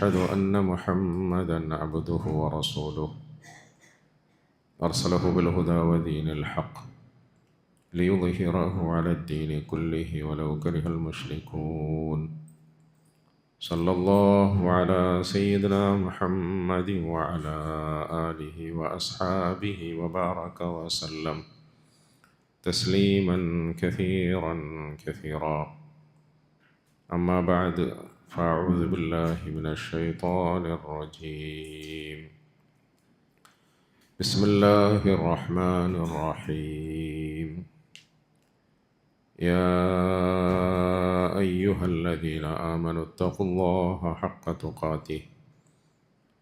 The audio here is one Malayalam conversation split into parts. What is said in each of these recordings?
وأشهد أن محمدًا عبده ورسوله أرسله بالهدى ودين الحق ليظهره على الدين كله ولو كره المشركون. صلى الله على سيدنا محمد وعلى آله وأصحابه وبارك وسلم تسليما كثيرا كثيرا. أما بعد، فأعوذ بالله من الشيطان الرجيم. بسم الله الرحمن الرحيم. يا أيها الذين آمنوا اتقوا الله حق تقاته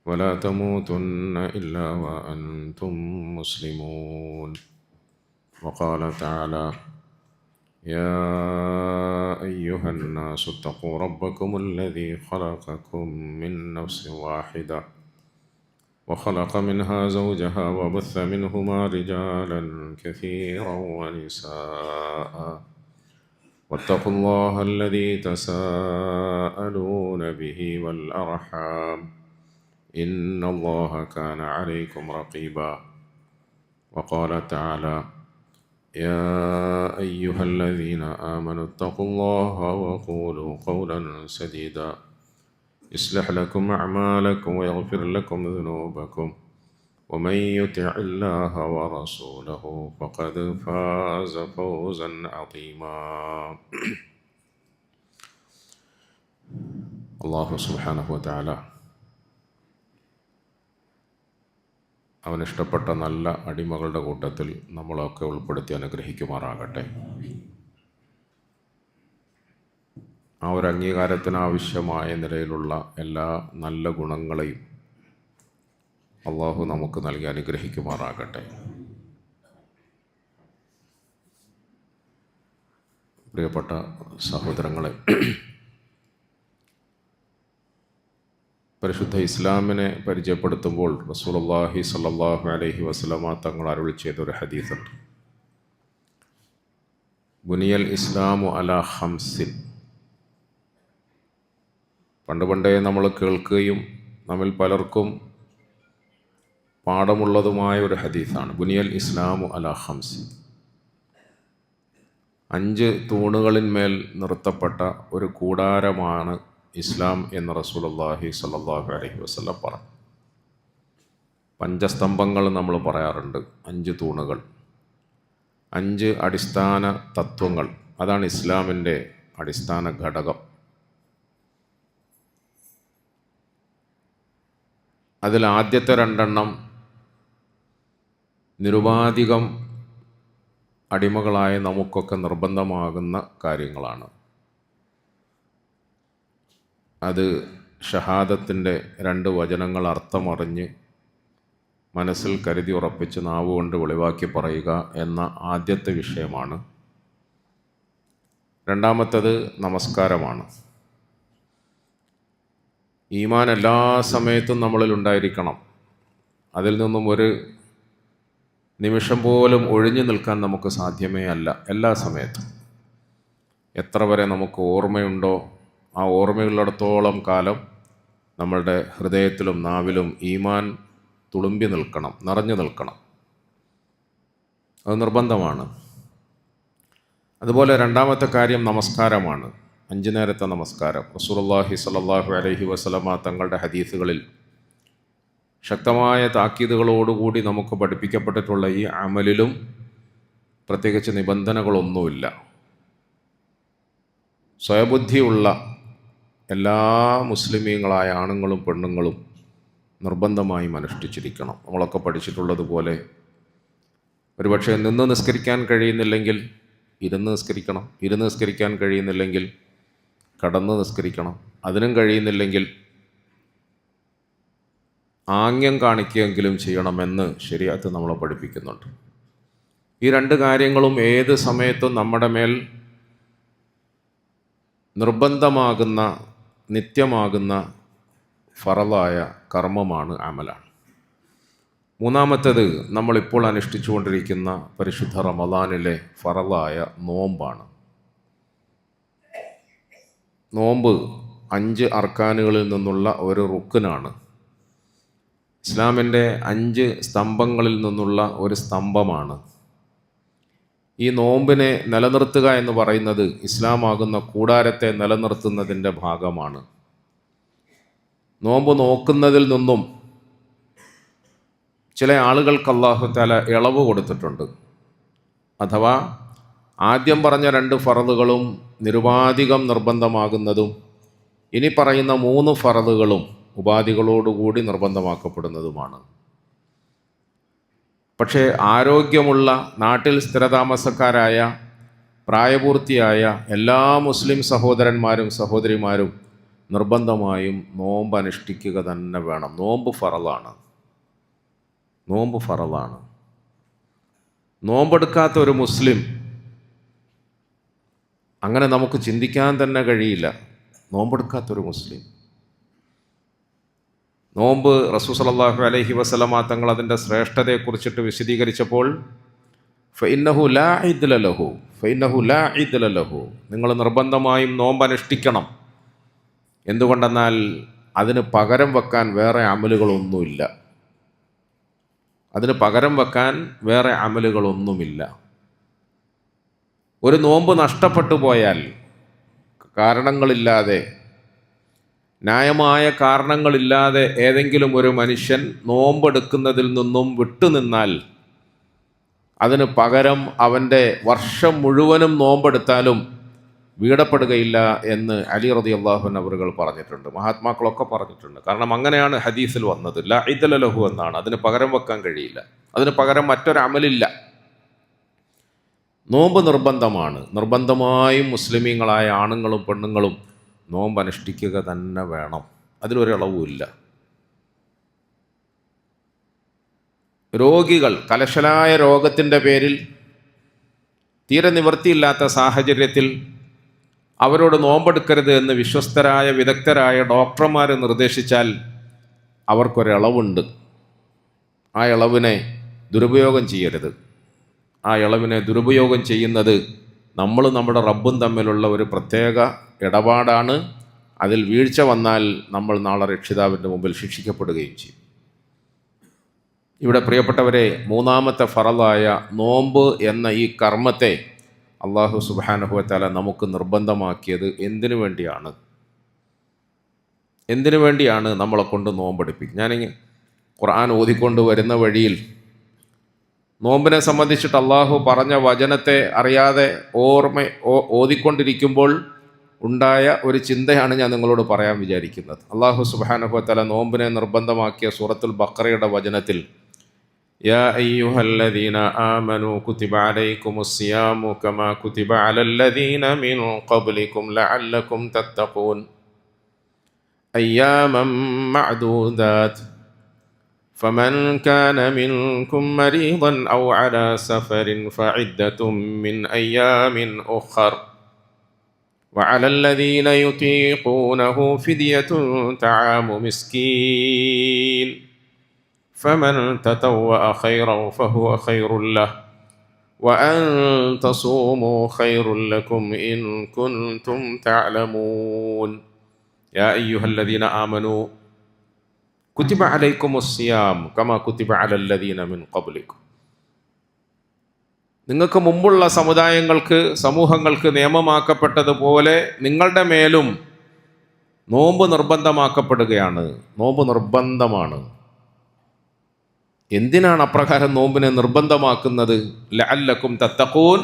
ولا تموتن إلا وأنتم مسلمون. وقال تعالى: يا أيها الناس اتقوا ربكم الذي خلقكم من نفس واحدة وخلق منها زوجها وبث منهما رجالا كثيرا ونساء واتقوا الله الذي تساءلون به والأرحام إن الله كان عليكم رقيبا. وقال تعالى: يا أيها الذين آمنوا اتقوا الله وقولوا قولا سديدا يصلح لكم أعمالكم ويغفر لكم ذنوبكم ومن يطع الله ورسوله فقد فاز فوزا عظيما. അല്ലാഹു സുബ്ഹാനഹു വതആല അവനിഷ്ടപ്പെട്ട നല്ല അടിമകളുടെ കൂട്ടത്തിൽ നമ്മളൊക്കെ ഉൾപ്പെടുത്തി അനുഗ്രഹിക്കുമാറാകട്ടെ. ആ ഒരു അംഗീകാരത്തിനാവശ്യമായ നിലയിലുള്ള എല്ലാ നല്ല ഗുണങ്ങളെയും അള്ളാഹു നമുക്ക് നൽകി അനുഗ്രഹിക്കുമാറാകട്ടെ. പ്രിയപ്പെട്ട സഹോദരങ്ങളെ, പരിശുദ്ധ ഇസ്ലാമിനെ പരിചയപ്പെടുത്തുമ്പോൾ റസൂലുള്ളാഹി സ്വല്ലല്ലാഹു അലൈഹി വസല്ലമ തങ്ങൾ അരുളി ചെയ്തൊരു ഹദീസുണ്ട്. ബുനിയൽ ഇസ്ലാമു അലാ ഖംസിൻ. പണ്ടേ നമ്മൾ കേൾക്കുകയും നമ്മിൽ പലർക്കും പാഠമുള്ളതുമായ ഒരു ഹദീസാണ്. ബുനിയൽ ഇസ്ലാമു അലാ ഖംസിൻ. 5 തൂണുകളിന്മേൽ നിർത്തപ്പെട്ട ഒരു കൂടാരമാണ് ഇസ്ലാം എന്ന് റസൂലുള്ളാഹി സ്വല്ലല്ലാഹു അലൈഹി വസല്ലം പറഞ്ഞു. പഞ്ചസ്തംഭങ്ങൾ നമ്മൾ പറയാറുണ്ട്, 5 തൂണുകൾ, 5 അടിസ്ഥാന തത്വങ്ങൾ. അതാണ് ഇസ്ലാമിൻ്റെ അടിസ്ഥാന ഘടകം. അതിൽ ആദ്യത്തെ 2 നിരുപാധികം അടിമകളായ നമുക്കൊക്കെ നിർബന്ധമാകുന്ന കാര്യങ്ങളാണ്. അത് ഷഹാദത്തിൻ്റെ 2 വചനങ്ങൾ അർത്ഥമറിഞ്ഞ് മനസ്സിൽ കരുതി ഉറപ്പിച്ച് നാവുകൊണ്ട് വെളിവാക്കി പറയുക എന്ന ആദ്യത്തെ വിഷയമാണ്. രണ്ടാമത്തേത് നമസ്കാരമാണ്. ഈമാൻ എല്ലാ സമയത്തും നമ്മളിൽ ഉണ്ടായിരിക്കണം. അതിൽ നിന്നും ഒരു നിമിഷം പോലും ഒഴിഞ്ഞു നിൽക്കാൻ നമുക്ക് സാധ്യമേ അല്ല. എല്ലാ സമയത്തും എത്ര വരെ നമുക്ക് ഓർമ്മയുണ്ടോ ആ ഓർമ്മയുള്ളിടത്തോളം കാലം നമ്മളുടെ ഹൃദയത്തിലും നാവിലും ഈമാൻ തുളുമ്പി നിൽക്കണം, നിറഞ്ഞു നിൽക്കണം. അത് നിർബന്ധമാണ്. അതുപോലെ രണ്ടാമത്തെ കാര്യം നമസ്കാരമാണ്. 5 നേരത്തെ നമസ്കാരം. റസൂലുള്ളാഹി സ്വല്ലല്ലാഹു അലൈഹി വസല്ലമ തങ്ങളുടെ ഹദീസുകളിൽ ശക്തമായ താക്കീതുകളോടുകൂടി നമുക്ക് പഠിപ്പിക്കപ്പെട്ടിട്ടുള്ള ഈ അമലിലും പ്രത്യേകിച്ച് നിബന്ധനകളൊന്നുമില്ല. സ്വയബുദ്ധിയുള്ള എല്ലാ മുസ്ലിമീങ്ങളായ ആണുങ്ങളും പെണ്ണുങ്ങളും നിർബന്ധമായും അനുഷ്ഠിച്ചിരിക്കണം. നമ്മളൊക്കെ പഠിച്ചിട്ടുള്ളതുപോലെ ഒരുപക്ഷെ നിന്ന് നിസ്കരിക്കാൻ കഴിയുന്നില്ലെങ്കിൽ ഇരുന്ന് നിസ്കരിക്കണം, ഇരുന്ന് നിസ്കരിക്കാൻ കഴിയുന്നില്ലെങ്കിൽ കടന്ന് നിസ്കരിക്കണം, അതിനും കഴിയുന്നില്ലെങ്കിൽ ആംഗ്യം കാണിക്കുകയെങ്കിലും ചെയ്യണമെന്ന് ശരീഅത്ത് നമ്മളെ പഠിപ്പിക്കുന്നുണ്ട്. ഈ 2 കാര്യങ്ങളും ഏത് സമയത്തും നമ്മുടെ മേൽ നിർബന്ധമാകുന്ന, നിത്യമാകുന്ന ഫറലായ കർമ്മമാണ്, അമലാണ്. മൂന്നാമത്തേത് നമ്മളിപ്പോൾ അനുഷ്ഠിച്ചുകൊണ്ടിരിക്കുന്ന പരിശുദ്ധ റമദാനിലെ ഫറലായ നോമ്പാണ്. നോമ്പ് 5 അർക്കാനുകളിൽ നിന്നുള്ള ഒരു റുക്കനാണ്. ഇസ്ലാമിൻ്റെ 5 സ്തംഭങ്ങളിൽ നിന്നുള്ള ഒരു സ്തംഭമാണ്. ഈ നോമ്പിനെ നിലനിർത്തുക എന്ന് പറയുന്നത് ഇസ്ലാമാകുന്ന കൂടാരത്തെ നിലനിർത്തുന്നതിൻ്റെ ഭാഗമാണ്. നോമ്പ് നോക്കുന്നതിൽ നിന്നും ചില ആളുകൾക്ക് അല്ലാഹു തആല ഇളവ് കൊടുത്തിട്ടുണ്ട്. അഥവാ ആദ്യം പറഞ്ഞ 2 ഫറളുകളും നിരുപാധികം നിർബന്ധമാകുന്നതും ഇനി പറയുന്ന 3 ഫറളുകളും ഉപാധികളോടുകൂടി നിർബന്ധമാക്കപ്പെടുന്നതുമാണ്. പക്ഷേ ആരോഗ്യമുള്ള നാട്ടിൽ സ്ഥിരതാമസക്കാരായ പ്രായപൂർത്തിയായ എല്ലാ മുസ്ലിം സഹോദരന്മാരും സഹോദരിമാരും നിർബന്ധമായും നോമ്പ് അനുഷ്ഠിക്കുക തന്നെ വേണം. നോമ്പ് ഫറളാണ്. നോമ്പ് ഫറളാണ്. നോമ്പെടുക്കാത്ത ഒരു മുസ്ലിം, അങ്ങനെ നമുക്ക് ചിന്തിക്കാൻ തന്നെ കഴിയില്ല. നോമ്പെടുക്കാത്തൊരു മുസ്ലിം. നോമ്പ് റസൂൽ സല്ലല്ലാഹു അലൈഹി വസല്ലമ തങ്ങൾ അതിൻ്റെ ശ്രേഷ്ഠതയെക്കുറിച്ചിട്ട് വിശദീകരിച്ചപ്പോൾ ഫഇന്നഹു ലാ ഇദ്ല ലഹു, ഫഇന്നഹു ലാ ഇദ്ല ലഹു, നിങ്ങൾ നിർബന്ധമായും നോമ്പ് അനുഷ്ഠിക്കണം. എന്തുകൊണ്ടെന്നാൽ അതിന് പകരം വെക്കാൻ വേറെ അമലുകളൊന്നുമില്ല. അതിന് പകരം വെക്കാൻ വേറെ അമലുകളൊന്നുമില്ല. ഒരു നോമ്പ് നഷ്ടപ്പെട്ടു പോയാൽ കാരണങ്ങളില്ലാതെ, ന്യായമായ കാരണങ്ങളില്ലാതെ ഏതെങ്കിലും ഒരു മനുഷ്യൻ നോമ്പെടുക്കുന്നതിൽ നിന്നും വിട്ടുനിന്നാൽ അതിന് പകരം അവൻ്റെ വർഷം മുഴുവനും നോമ്പെടുത്താലും വീടപ്പെടുകയില്ല എന്ന് അലി റളിയല്ലാഹു അൻഹു അവറുകൾ പറഞ്ഞിട്ടുണ്ട്. മഹാത്മാക്കളൊക്കെ പറഞ്ഞിട്ടുണ്ട്. കാരണം അങ്ങനെയാണ് ഹദീസിൽ വന്നത്. ലാ ഇദ്ല ലഹു എന്നാണ്. അതിന് പകരം വെക്കാൻ കഴിയില്ല. അതിന് പകരം മറ്റൊരു അമലില്ല. നോമ്പ് നിർബന്ധമാണ്. നിർബന്ധമായും മുസ്ലിമീങ്ങളായ ആണുങ്ങളും പെണ്ണുങ്ങളും നോമ്പ് അനുഷ്ഠിക്കുക തന്നെ വേണം. അതിലൊരളവുമില്ല. രോഗികൾ കലശലായ രോഗത്തിൻ്റെ പേരിൽ തീരെ നിവൃത്തിയില്ലാത്ത സാഹചര്യത്തിൽ അവരോട് നോമ്പെടുക്കരുത് എന്ന് വിശ്വസ്തരായ വിദഗ്ധരായ ഡോക്ടർമാർ നിർദ്ദേശിച്ചാൽ അവർക്കൊരളവുണ്ട്. ആ ഇളവിനെ ദുരുപയോഗം ചെയ്യരുത്. ആ ഇളവിനെ ദുരുപയോഗം ചെയ്യുന്നത് നമ്മൾ നമ്മുടെ റബ്ബും തമ്മിലുള്ള ഒരു പ്രത്യേക ഇടപാടാണ്. അതിൽ വീഴ്ച വന്നാൽ നമ്മൾ നാളെ രക്ഷിതാവിൻ്റെ മുമ്പിൽ ശിക്ഷിക്കപ്പെടുകയും ചെയ്യും. ഇവിടെ പ്രിയപ്പെട്ടവരെ, 3ാമത്തെ ഫറളായ നോമ്പ് എന്ന ഈ കർമ്മത്തെ അല്ലാഹു സുബ്ഹാനഹു വ തആല നമുക്ക് നിർബന്ധമാക്കിയത് എന്തിനു വേണ്ടിയാണ്? എന്തിനു വേണ്ടിയാണ് നമ്മളെ കൊണ്ട് നോമ്പെടുപ്പിക്കുക? ഞാനിങ്ങനെ ഖുർആൻ ഓതിക്കൊണ്ട് വരുന്ന വഴിയിൽ നോമ്പിനെ സംബന്ധിച്ചിട്ട് അള്ളാഹു പറഞ്ഞ വചനത്തെ അറിയാതെ ഓതിക്കൊണ്ടിരിക്കുമ്പോൾ ഉണ്ടായ ഒരു ചിന്തയാണ് ഞാൻ നിങ്ങളോട് പറയാൻ വിചാരിക്കുന്നത്. അള്ളാഹു സുബ്ഹാനഹു വ തആല നോമ്പിനെ നിർബന്ധമാക്കിയ സൂറത്തുൽ ബഖറയുടെ വചനത്തിൽ യാ അയ്യുഹല്ലദീന ആമനൂ കുതിബ അലൈക്കുമുസ്സിയാമു കമാ കുതിബ അലല്ലദീന മിൻ ഖബ്ലിക്കും ലഅല്ലക്കും തത്തഖൂൻ അയ്യാമൻ മഅദൂദാത് فمن كان منكم مريضا أو على سفر فعدة من أيام أخر وعلى الذين يطيقونه فدية طعام مسكين فمن تطوع خيرا فهو خير له وأن تصوموا خير لكم إن كنتم تعلمون يا أيها الذين آمنوا കുതിബ അലൈക്കുമുസ്സിയാം കമാ കുതിബ അലല്ലദീന മിൻ ഖബ്ലിക്കും. നിങ്ങൾക്ക് മുമ്പുള്ള സമൂഹങ്ങൾക്ക് നിയമമാക്കപ്പെട്ടതുപോലെ നിങ്ങളുടെ മേലും നോമ്പ് നിർബന്ധമാക്കപ്പെടുകയാണ്. നോമ്പ് നിർബന്ധമാണ്. എന്തിനാണ് അപ്രകാരം നോമ്പിനെ നിർബന്ധമാക്കുന്നത്? ലഅല്ലക്കും തത്തഖൂൻ,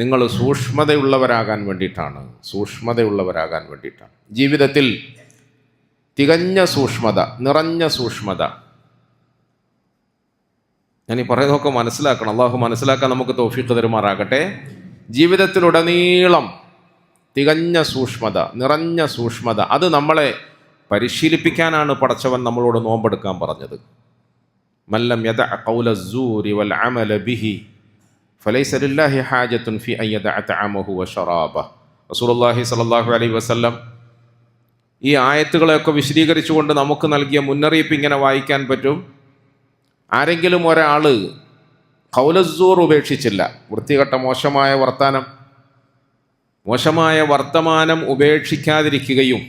നിങ്ങൾ സൂക്ഷ്മതയുള്ളവരാകാൻ വേണ്ടിയിട്ടാണ്. സൂക്ഷ്മതയുള്ളവരാകാൻ വേണ്ടിയിട്ടാണ്. ജീവിതത്തിൽ തികഞ്ഞ സൂക്ഷ്മത, നിറഞ്ഞ സൂക്ഷ്മത. ഞാൻ ഈ പറയുന്നതൊക്കെ മനസ്സിലാക്കണം. അള്ളാഹു മനസ്സിലാക്കാൻ നമുക്ക് തൗഫീഖ് തരുമാറാകട്ടെ. ജീവിതത്തിലുടനീളം തികഞ്ഞ സൂക്ഷ്മത, നിറഞ്ഞ സൂക്ഷ്മത, അത് നമ്മളെ പരിശീലിപ്പിക്കാനാണ് പടച്ചവൻ നമ്മളോട് നോമ്പെടുക്കാൻ പറഞ്ഞത്. മല്ലം യദഅ ഖൗല അസ്സൂരി വൽ അമല ബിഹി ഫലൈസ ലില്ലാഹി ഹാജത്തുൻ ഫി അൻ യദഅ തഅമഹു വശറാബഹു. റസൂലുള്ളാഹി സ്വല്ലല്ലാഹു അലൈഹി വസല്ലം ഈ ആയത്തുകളെയൊക്കെ വിശദീകരിച്ചുകൊണ്ട് നമുക്ക് നൽകിയ മുന്നറിയിപ്പ് ഇങ്ങനെ വായിക്കാൻ പറ്റും. ആരെങ്കിലും ഒരാൾ ഖൗലസ്സൂർ ഉപേക്ഷിച്ചില്ല, വൃത്തികെട്ട മോശമായ വർത്തമാനം ഉപേക്ഷിക്കാതിരിക്കുകയും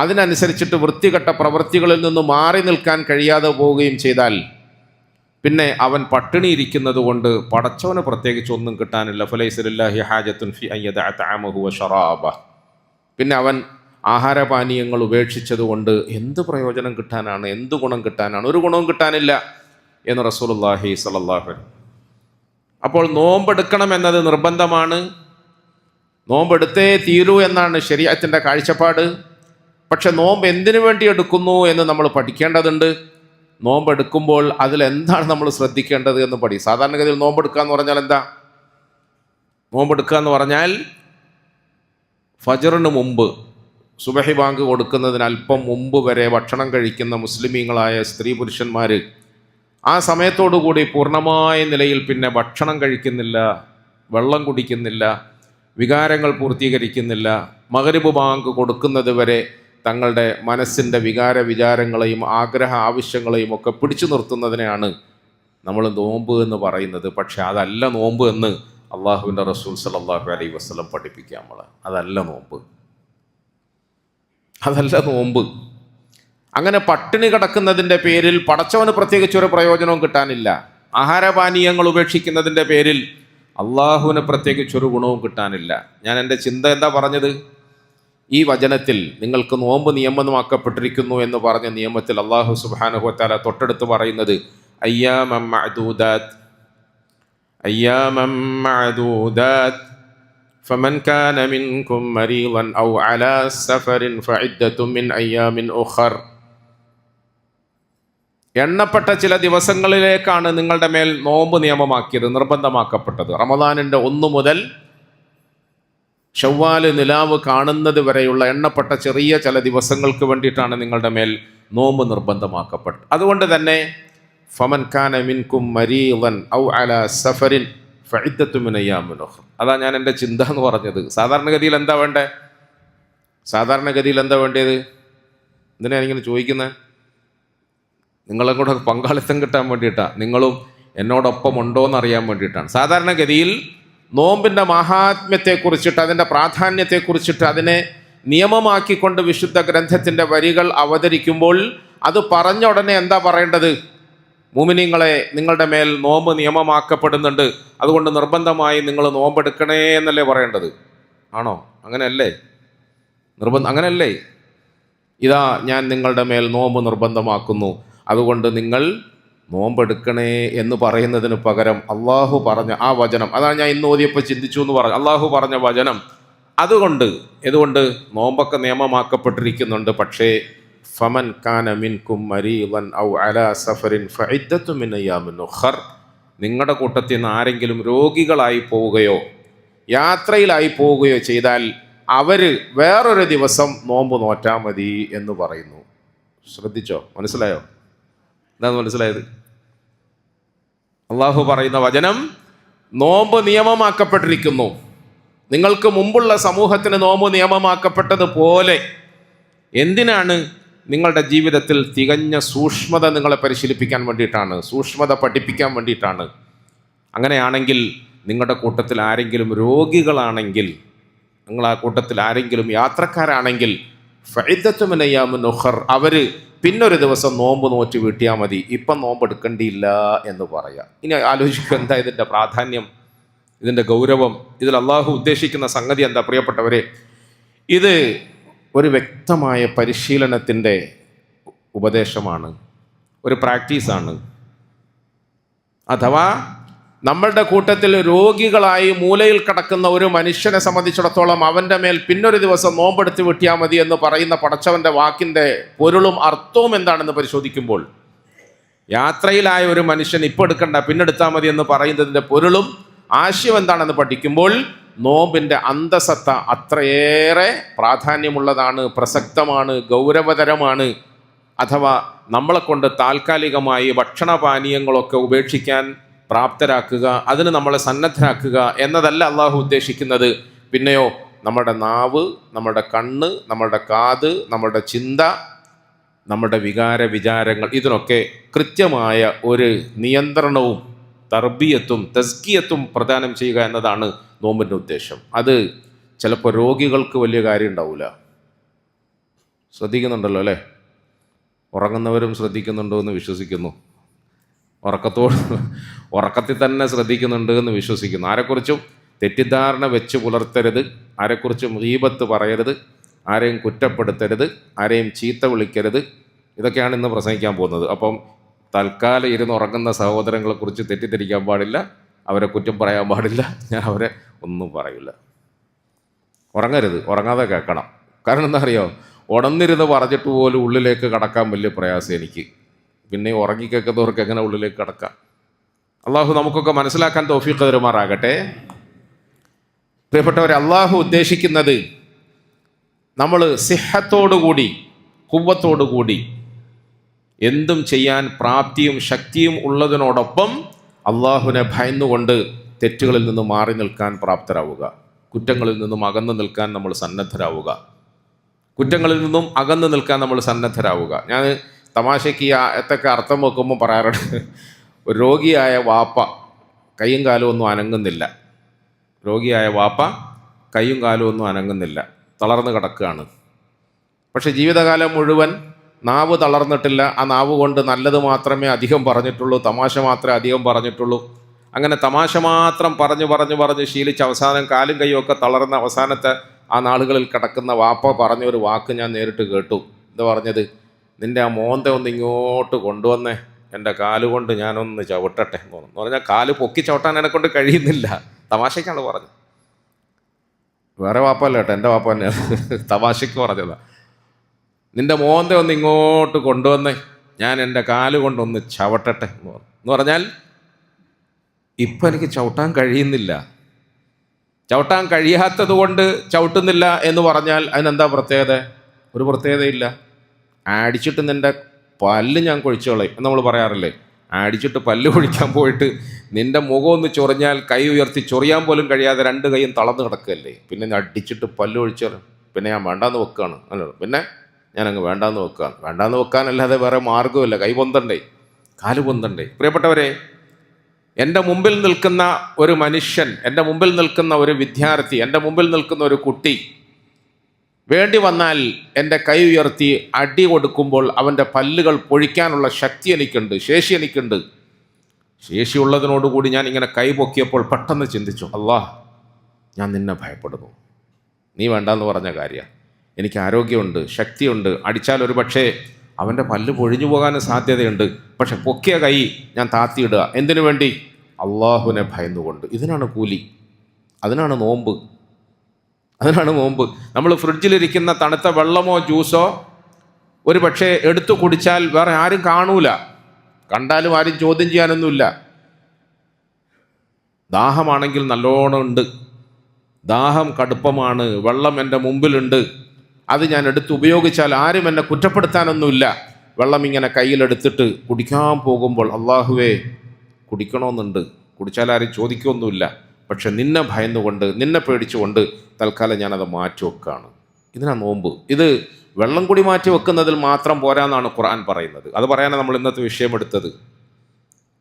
അതിനനുസരിച്ചിട്ട് വൃത്തികെട്ട പ്രവൃത്തികളിൽ നിന്ന് മാറി നിൽക്കാൻ കഴിയാതെ പോവുകയും ചെയ്താൽ പിന്നെ അവൻ പട്ടിണി ഇരിക്കുന്നത് കൊണ്ട് പടച്ചവന് പ്രത്യേകിച്ച് ഒന്നും കിട്ടാനില്ല. ഫലൈസലില്ലാഹി ഹാജത്തുൻ ഫി അൻ യദഅ തഅമഹു വശറാബഹ. പിന്നെ അവൻ ആഹാരപാനീയങ്ങൾ ഉപേക്ഷിച്ചതുകൊണ്ട് എന്ത് പ്രയോജനം കിട്ടാനാണ്, എന്ത് ഗുണം കിട്ടാനാണ്? ഒരു ഗുണവും കിട്ടാനില്ല എന്ന് റസൂലുള്ളാഹി സ്വല്ലല്ലാഹു അലൈഹി വസല്ലം. അപ്പോൾ നോമ്പെടുക്കണം എന്നത് നിർബന്ധമാണ്. നോമ്പെടുത്തേ തീരൂ എന്നാണ് ശരീഅത്തിൻ്റെ കാഴ്ചപ്പാട്. പക്ഷെ നോമ്പ് എന്തിനു വേണ്ടി എടുക്കുന്നു എന്ന് നമ്മൾ പഠിക്കേണ്ടതുണ്ട്. നോമ്പെടുക്കുമ്പോൾ അതിലെന്താണ് നമ്മൾ ശ്രദ്ധിക്കേണ്ടത് എന്ന് സാധാരണഗതിയിൽ നോമ്പെടുക്കുക എന്ന് പറഞ്ഞാൽ എന്താ? നോമ്പെടുക്കുക എന്ന് പറഞ്ഞാൽ ഫജറിന് മുമ്പ്, സുബഹി ബാങ്ക് കൊടുക്കുന്നതിന് അല്പം മുമ്പ് വരെ ഭക്ഷണം കഴിക്കുന്ന മുസ്ലിമീങ്ങളായ സ്ത്രീ പുരുഷന്മാർ ആ സമയത്തോടുകൂടി പൂർണ്ണമായ നിലയിൽ പിന്നെ ഭക്ഷണം കഴിക്കുന്നില്ല, വെള്ളം കുടിക്കുന്നില്ല, വികാരങ്ങൾ പൂർത്തീകരിക്കുന്നില്ല. മഗ്രിബ് ബാങ്ക് കൊടുക്കുന്നത് വരെ തങ്ങളുടെ മനസ്സിൻ്റെ വിചാരങ്ങളെയും ആഗ്രഹ ആവശ്യങ്ങളെയും ഒക്കെ പിടിച്ചു നിർത്തുന്നതിനെയാണ് നമ്മൾ നോമ്പ് എന്ന് പറയുന്നത്. പക്ഷെ അതല്ല നോമ്പ് എന്ന് അള്ളാഹുവിൻ്റെ റസൂൽ സല്ലല്ലാഹു അലൈഹി വസല്ലം പഠിപ്പിക്കുക നമ്മൾ. അതല്ല നോമ്പ്, അതല്ല നോമ്പ്. അങ്ങനെ പട്ടിണി കിടക്കുന്നതിൻ്റെ പേരിൽ പടച്ചവന് പ്രത്യേകിച്ചൊരു പ്രയോജനവും കിട്ടാനില്ല. ആഹാരപാനീയങ്ങൾ ഉപേക്ഷിക്കുന്നതിൻ്റെ പേരിൽ അള്ളാഹുവിന് പ്രത്യേകിച്ചൊരു ഗുണവും കിട്ടാനില്ല. ഞാൻ എൻ്റെ ചിന്ത എന്താ പറഞ്ഞത്? ഈ വചനത്തിൽ നിങ്ങൾക്ക് നോമ്പ് നിയമമാക്കപ്പെട്ടിരിക്കുന്നു എന്ന് പറഞ്ഞ നിയമത്തിൽ അള്ളാഹു സുബ്ഹാനഹു വ തആല തൊട്ടടുത്ത് പറയുന്നത് അയ്യാമൻ മഅദൂദാത്ത് ഫമൻ കാന മിൻകും മരീളൻ ഔ അലാ സഫറിൻ ഫഇദ്ദത്തും മിൻ അയ്യാമിൻ ഉഖർ. എണ്ണപ്പെട്ട ചില ദിവസങ്ങളിലേക്കാണ് നിങ്ങളുടെ മേൽ നോമ്പ് നിയമമാക്കിയത്, നിർബന്ധമാക്കപ്പെട്ടത്. റമദാനിൻ്റെ 1 മുതൽ ശവ്വാല് നിലാവ് കാണുന്നത് വരെയുള്ള എണ്ണപ്പെട്ട ചെറിയ ചില ദിവസങ്ങൾക്ക് വേണ്ടിയിട്ടാണ് നിങ്ങളുടെ മേൽ നോമ്പ് നിർബന്ധമാക്കപ്പെട്ടത്. അതുകൊണ്ട് തന്നെ ഫമൻ കാന മിൻകും മരീളൻ ഔ അലാ സഫറിൻ ഫഇദ്ദത്തും മിൻ അയ്യാമിൻ ഉഖർ. അതാ ഞാൻ എൻ്റെ ചിന്ത എന്ന് പറഞ്ഞത്. സാധാരണഗതിയിൽ എന്താ വേണ്ടത്? എന്തിനാണ് ഇങ്ങനെ ചോദിക്കുന്നത്? നിങ്ങളെ കൂടെ പങ്കാളിത്തം കിട്ടാൻ വേണ്ടിയിട്ടാണ്, നിങ്ങളും എന്നോടൊപ്പം ഉണ്ടോ എന്ന് അറിയാൻ വേണ്ടിയിട്ടാണ്. സാധാരണഗതിയിൽ നോമ്പിൻ്റെ മഹാത്മ്യത്തെക്കുറിച്ചിട്ട്, അതിൻ്റെ പ്രാധാന്യത്തെക്കുറിച്ചിട്ട്, അതിനെ നിയമമാക്കിക്കൊണ്ട് വിശുദ്ധ ഗ്രന്ഥത്തിൻ്റെ വരികൾ അവതരിക്കുമ്പോൾ അത് പറഞ്ഞ ഉടനെ എന്താ പറയേണ്ടത്? മുഅ്മിനീങ്ങളെ, നിങ്ങളുടെ മേൽ നോമ്പ് നിയമമാക്കപ്പെടുന്നുണ്ട്, അതുകൊണ്ട് നിർബന്ധമായി നിങ്ങൾ നോമ്പെടുക്കണേ എന്നല്ലേ പറയേണ്ടത്? ആണോ? അങ്ങനെയല്ലേ? അങ്ങനെയല്ലേ? ഇതാ ഞാൻ നിങ്ങളുടെ മേൽ നോമ്പ് നിർബന്ധമാക്കുന്നു, അതുകൊണ്ട് നിങ്ങൾ നോമ്പെടുക്കണേ എന്ന് പറയുന്നതിന് പകരം അള്ളാഹു പറഞ്ഞ ആ വചനം, അതാണ് ഞാൻ ഇന്ന് ഓതിയപ്പോൾ ചിന്തിച്ചു എന്ന് പറഞ്ഞു. അള്ളാഹു പറഞ്ഞ വചനം, ഇതുകൊണ്ട് നോമ്പൊക്കെ നിയമമാക്കപ്പെട്ടിരിക്കുന്നുണ്ട്. പക്ഷേ ഫമൻ കാന മിൻകും മരീളൻ ഔ അലാ സഫറിൻ ഫഇദ്ദത്തും മിൻ അയ്യാമിൻ ഉഖർ. നിങ്ങളുടെ കൂട്ടത്തിൽ നിന്ന് ആരെങ്കിലും രോഗികളായി പോവുകയോ യാത്രയിലായി പോവുകയോ ചെയ്താൽ അവർ വേറൊരു ദിവസം നോമ്പ് നോറ്റാൽ മതി എന്ന് പറയുന്നു. ശ്രദ്ധിച്ചോ? മനസ്സിലായോ? എന്താന്ന് മനസ്സിലായത്? അള്ളാഹു പറയുന്ന വചനം, നോമ്പ് നിയമമാക്കപ്പെട്ടിരിക്കുന്നു. നിങ്ങൾക്ക് മുമ്പുള്ള സമൂഹത്തിന് നോമ്പ് നിയമമാക്കപ്പെട്ടതുപോലെ. എന്തിനാണ്? നിങ്ങളുടെ ജീവിതത്തിൽ തികഞ്ഞ സൂക്ഷ്മത നിങ്ങളെ പരിശീലിപ്പിക്കാൻ വേണ്ടിയിട്ടാണ്, സൂക്ഷ്മത പഠിപ്പിക്കാൻ വേണ്ടിയിട്ടാണ്. അങ്ങനെയാണെങ്കിൽ നിങ്ങളുടെ കൂട്ടത്തിൽ ആരെങ്കിലും രോഗികളാണെങ്കിൽ, നിങ്ങൾ ആ കൂട്ടത്തിൽ ആരെങ്കിലും യാത്രക്കാരാണെങ്കിൽ ഫഇദ്ദത്തും മിൻ അയ്യാമിൻ ഉഖർ, അവർ പിന്നൊരു ദിവസം നോമ്പ് നോറ്റ് വീട്ടിയാൽ മതി, ഇപ്പം നോമ്പ് എടുക്കേണ്ടിയില്ല എന്ന് പറയാം. ഇനി ആലോചിക്കുക, എന്താ ഇതിൻ്റെ പ്രാധാന്യം, ഇതിൻ്റെ ഗൗരവം, ഇതിൽ അള്ളാഹു ഉദ്ദേശിക്കുന്ന സംഗതി എന്താ? പ്രിയപ്പെട്ടവരെ, ഇത് ഒരു വ്യക്തമായ പരിശീലനത്തിൻ്റെ ഉപദേശമാണ്, ഒരു പ്രാക്ടീസാണ്. അഥവാ നമ്മളുടെ കൂട്ടത്തിൽ രോഗികളായി മൂലയിൽ കിടക്കുന്ന ഒരു മനുഷ്യനെ സംബന്ധിച്ചിടത്തോളം അവൻ്റെ മേൽ പിന്നൊരു ദിവസം നോമ്പെടുത്ത് വിട്ടിയാൽ മതി എന്ന് പറയുന്ന പടച്ചവൻ്റെ വാക്കിൻ്റെ പൊരുളും അർത്ഥവും എന്താണെന്ന് പരിശോധിക്കുമ്പോൾ, യാത്രയിലായ ഒരു മനുഷ്യൻ ഇപ്പോൾ എടുക്കണ്ട പിന്നെടുത്താൽ മതി എന്ന് പറയുന്നതിൻ്റെ പൊരുളും ആശയം എന്താണെന്ന് പഠിക്കുമ്പോൾ നോമ്പിൻ്റെ അന്തസത്ത അത്രയേറെ പ്രാധാന്യമുള്ളതാണ്, പ്രസക്തമാണ്, ഗൗരവതരമാണ്. അഥവാ നമ്മളെ കൊണ്ട് താൽക്കാലികമായി ഭക്ഷണപാനീയങ്ങളൊക്കെ ഉപേക്ഷിക്കാൻ പ്രാപ്തരാക്കുക, അതിന് നമ്മളെ സന്നദ്ധരാക്കുക എന്നതല്ല അള്ളാഹു ഉദ്ദേശിക്കുന്നത്. പിന്നെയോ നമ്മുടെ നാവ്, നമ്മുടെ കണ്ണ്, നമ്മുടെ കാത്, നമ്മുടെ ചിന്ത, നമ്മുടെ വിചാരങ്ങൾ, ഇതിനൊക്കെ കൃത്യമായ ഒരു നിയന്ത്രണവും തർബിയത്തും തസ്കിയത്തും പ്രദാനം ചെയ്യുക എന്നതാണ് നോമ്പിൻ്റെ ഉദ്ദേശം. അത് ചിലപ്പോൾ രോഗികൾക്ക് വലിയ കാര്യം ഉണ്ടാവില്ല. ശ്രദ്ധിക്കുന്നുണ്ടല്ലോ അല്ലേ? ഉറങ്ങുന്നവരും ശ്രദ്ധിക്കുന്നുണ്ടോ എന്ന് വിശ്വസിക്കുന്നു. ഉറക്കത്തിൽ തന്നെ ശ്രദ്ധിക്കുന്നുണ്ട് എന്ന് വിശ്വസിക്കുന്നു. ആരെക്കുറിച്ചും തെറ്റിദ്ധാരണ വെച്ച് പുലർത്തരുത്, ആരെക്കുറിച്ചും ഗീബത്ത് പറയരുത്, ആരെയും കുറ്റപ്പെടുത്തരുത്, ആരെയും ചീത്ത വിളിക്കരുത്. ഇതൊക്കെയാണ് ഇന്ന് പ്രസംഗിക്കാൻ പോകുന്നത്. അപ്പം തൽക്കാലം ഇരുന്ന് ഉറങ്ങുന്ന സഹോദരങ്ങളെക്കുറിച്ച് തെറ്റിദ്ധരിക്കാൻ പാടില്ല, അവരെ കുറ്റം പറയാൻ പാടില്ല. ഞാൻ അവരെ ഒന്നും പറയില്ല. ഉറങ്ങരുത്, ഉറങ്ങാതെ കേൾക്കണം. കാരണം എന്താ അറിയോ, ഉണർന്നിരുന്ന് പറഞ്ഞിട്ട് പോലും ഉള്ളിലേക്ക് കടക്കാൻ വലിയ പ്രയാസം എനിക്ക്. പിന്നെ ഉറങ്ങിക്കേൾക്കുന്നവർക്ക് എങ്ങനെ ഉള്ളിലേക്ക് കടക്കാം? അള്ളാഹു നമുക്കൊക്കെ മനസ്സിലാക്കാൻ തൗഫീഖ് തരുമാറാകട്ടെ. പ്രിയപ്പെട്ടവരെ, അള്ളാഹു ഉദ്ദേശിക്കുന്നത് നമ്മൾ സിഹത്തോടുകൂടി, ഖുവ്വത്തോടുകൂടി എന്തും ചെയ്യാൻ പ്രാപ്തിയും ശക്തിയും ഉള്ളതിനോടൊപ്പം അള്ളാഹുവിനെ ഭയന്നുകൊണ്ട് തെറ്റുകളിൽ നിന്നും മാറി നിൽക്കാൻ പ്രാപ്തരാവുക, കുറ്റങ്ങളിൽ നിന്നും അകന്നു നിൽക്കാൻ നമ്മൾ സന്നദ്ധരാവുക, കുറ്റങ്ങളിൽ നിന്നും അകന്നു നിൽക്കാൻ നമ്മൾ സന്നദ്ധരാവുക. ഞാൻ തമാശയ്ക്ക് ഈ ആയത്തൊക്കെ അർത്ഥം വെക്കുമ്പോൾ പറയാറുണ്ട്, ഒരു രോഗിയായ വാപ്പ കൈയും കാലും ഒന്നും അനങ്ങുന്നില്ല. രോഗിയായ വാപ്പ കൈയും കാലും ഒന്നും അനങ്ങുന്നില്ല, തളർന്ന് കിടക്കുകയാണ്. പക്ഷെ ജീവിതകാലം മുഴുവൻ നാവ് തളർന്നിട്ടില്ല. ആ നാവ് കൊണ്ട് നല്ലത് മാത്രമേ അധികം പറഞ്ഞിട്ടുള്ളൂ, തമാശ മാത്രമേ അധികം പറഞ്ഞിട്ടുള്ളൂ. അങ്ങനെ തമാശ മാത്രം പറഞ്ഞ് ശീലിച്ച് അവസാനം കാലും കൈയും ഒക്കെ തളർന്ന അവസാനത്തെ ആ നാളുകളിൽ കിടക്കുന്ന വാപ്പ പറഞ്ഞൊരു വാക്ക് ഞാൻ നേരിട്ട് കേട്ടു. എന്താ പറഞ്ഞത്? നിൻ്റെ ആ മോന്ത ഒന്ന് ഇങ്ങോട്ട് കൊണ്ടുവന്നേ, എൻ്റെ കാലുകൊണ്ട് ഞാനൊന്ന് ചവിട്ടട്ടെ എന്ന് പറഞ്ഞു. എന്ന് പറഞ്ഞാൽ കാല് പൊക്കി ചവിട്ടാൻ എന്നെക്കൊണ്ട് കഴിയുന്നില്ല. തമാശയ്ക്കാണ് പറഞ്ഞത്, വേറെ വാപ്പല്ല കേട്ടോ, എൻ്റെ വാപ്പ തന്നെ തമാശയ്ക്ക് പറഞ്ഞതാ. നിൻ്റെ മോന്ത ഒന്ന് ഇങ്ങോട്ട് കൊണ്ടുവന്നേ, ഞാൻ എൻ്റെ കാല് കൊണ്ടൊന്ന് ചവിട്ടട്ടെ എന്ന് പറഞ്ഞു. എന്ന് പറഞ്ഞാൽ ഇപ്പം എനിക്ക് ചവിട്ടാൻ കഴിയുന്നില്ല. ചവിട്ടാൻ കഴിയാത്തത് കൊണ്ട് ചവിട്ടുന്നില്ല എന്ന് പറഞ്ഞാൽ അതിനെന്താ പ്രത്യേകത? ഒരു പ്രത്യേകതയില്ല. അടിച്ചിട്ട് നിൻ്റെ പല്ല് ഞാൻ കൊഴിച്ചു കളയും എന്ന് നമ്മൾ പറയാറില്ലേ? അടിച്ചിട്ട് പല്ല് കൊഴിക്കാൻ പോയിട്ട് നിൻ്റെ മുഖം ഒന്ന് ചൊറിഞ്ഞാൽ കൈ ഉയർത്തി ചൊറിയാൻ പോലും കഴിയാതെ രണ്ട് കൈയും തളർന്ന് കിടക്കുകയല്ലേ? പിന്നെ അടിച്ചിട്ട് പല്ല് ഒഴിച്ചാൽ പിന്നെ ഞാൻ വേണ്ടാന്ന് വെക്കുകയാണ്. അല്ല, പിന്നെ ഞാനങ്ങ് വേണ്ടാന്ന് വെക്കുകയാണ്. വേണ്ടാന്ന് വെക്കാനല്ലാതെ വേറെ മാർഗ്ഗമില്ല. കൈ പൊന്തണ്ടേ, കാല് പൊന്തണ്ടേ? പ്രിയപ്പെട്ടവരെ, എൻ്റെ മുമ്പിൽ നിൽക്കുന്ന ഒരു മനുഷ്യൻ, എൻ്റെ മുമ്പിൽ നിൽക്കുന്ന ഒരു വിദ്യാർത്ഥി, എൻ്റെ മുമ്പിൽ നിൽക്കുന്ന ഒരു കുട്ടി വേണ്ടി വന്നാൽ എൻ്റെ കൈ ഉയർത്തി അടി കൊടുക്കുമ്പോൾ അവൻ്റെ പല്ലുകൾ പൊഴിക്കാനുള്ള ശക്തി എനിക്കുണ്ട്, ശേഷി എനിക്കുണ്ട്. ശേഷിയുള്ളതിനോടുകൂടി ഞാൻ ഇങ്ങനെ കൈ പൊക്കിയപ്പോൾ പെട്ടെന്ന് ചിന്തിച്ചു, അല്ലാഹ്, ഞാൻ നിന്നെ ഭയപ്പെടുന്നു. നീ വേണ്ടാന്ന് പറഞ്ഞ കാര്യമാണ്. എനിക്ക് ആരോഗ്യമുണ്ട്, ശക്തിയുണ്ട്. അടിച്ചാൽ ഒരു പക്ഷേ അവൻ്റെ പല്ല് പൊഴിഞ്ഞു പോകാനും സാധ്യതയുണ്ട്. പക്ഷെ പൊക്കിയ കൈ ഞാൻ താത്തിയിടുക. എന്തിനു വേണ്ടി? അള്ളാഹുവിനെ ഭയന്നുകൊണ്ട്. ഇതിനാണ് കൂലി, അതിനാണ് നോമ്പ്, അതിനാണ് നോമ്പ്. നമ്മൾ ഫ്രിഡ്ജിലിരിക്കുന്ന തണുത്ത വെള്ളമോ ജ്യൂസോ ഒരു പക്ഷേ എടുത്തു കുടിച്ചാൽ വേറെ ആരും കാണൂല, കണ്ടാലും ആരും ചോദ്യം ചെയ്യാനൊന്നുമില്ല. ദാഹമാണെങ്കിൽ നല്ലോണം ഉണ്ട്, ദാഹം കടുപ്പമാണ്, വെള്ളം എൻ്റെ മുമ്പിലുണ്ട്, അത് ഞാൻ എടുത്ത് ഉപയോഗിച്ചാൽ ആരും എന്നെ കുറ്റപ്പെടുത്താനൊന്നുമില്ല. വെള്ളം ഇങ്ങനെ കയ്യിലെടുത്തിട്ട് കുടിക്കാൻ പോകുമ്പോൾ അള്ളാഹുവേ കുടിക്കണമെന്നുണ്ട്, കുടിച്ചാൽ ആരും ചോദിക്കൊന്നുമില്ല. പക്ഷെ നിന്നെ ഭയന്നുകൊണ്ട്, നിന്നെ പേടിച്ചുകൊണ്ട് തൽക്കാലം ഞാനത് മാറ്റി വെക്കുകയാണ്. ഇതിനാ നോമ്പ്. ഇത് വെള്ളം കൂടി മാറ്റി വെക്കുന്നതിൽ മാത്രം പോരാന്നാണ് ഖുർആൻ പറയുന്നത്. അത് പറയാനാണ് നമ്മൾ ഇന്നത്തെ വിഷയം എടുത്തത്.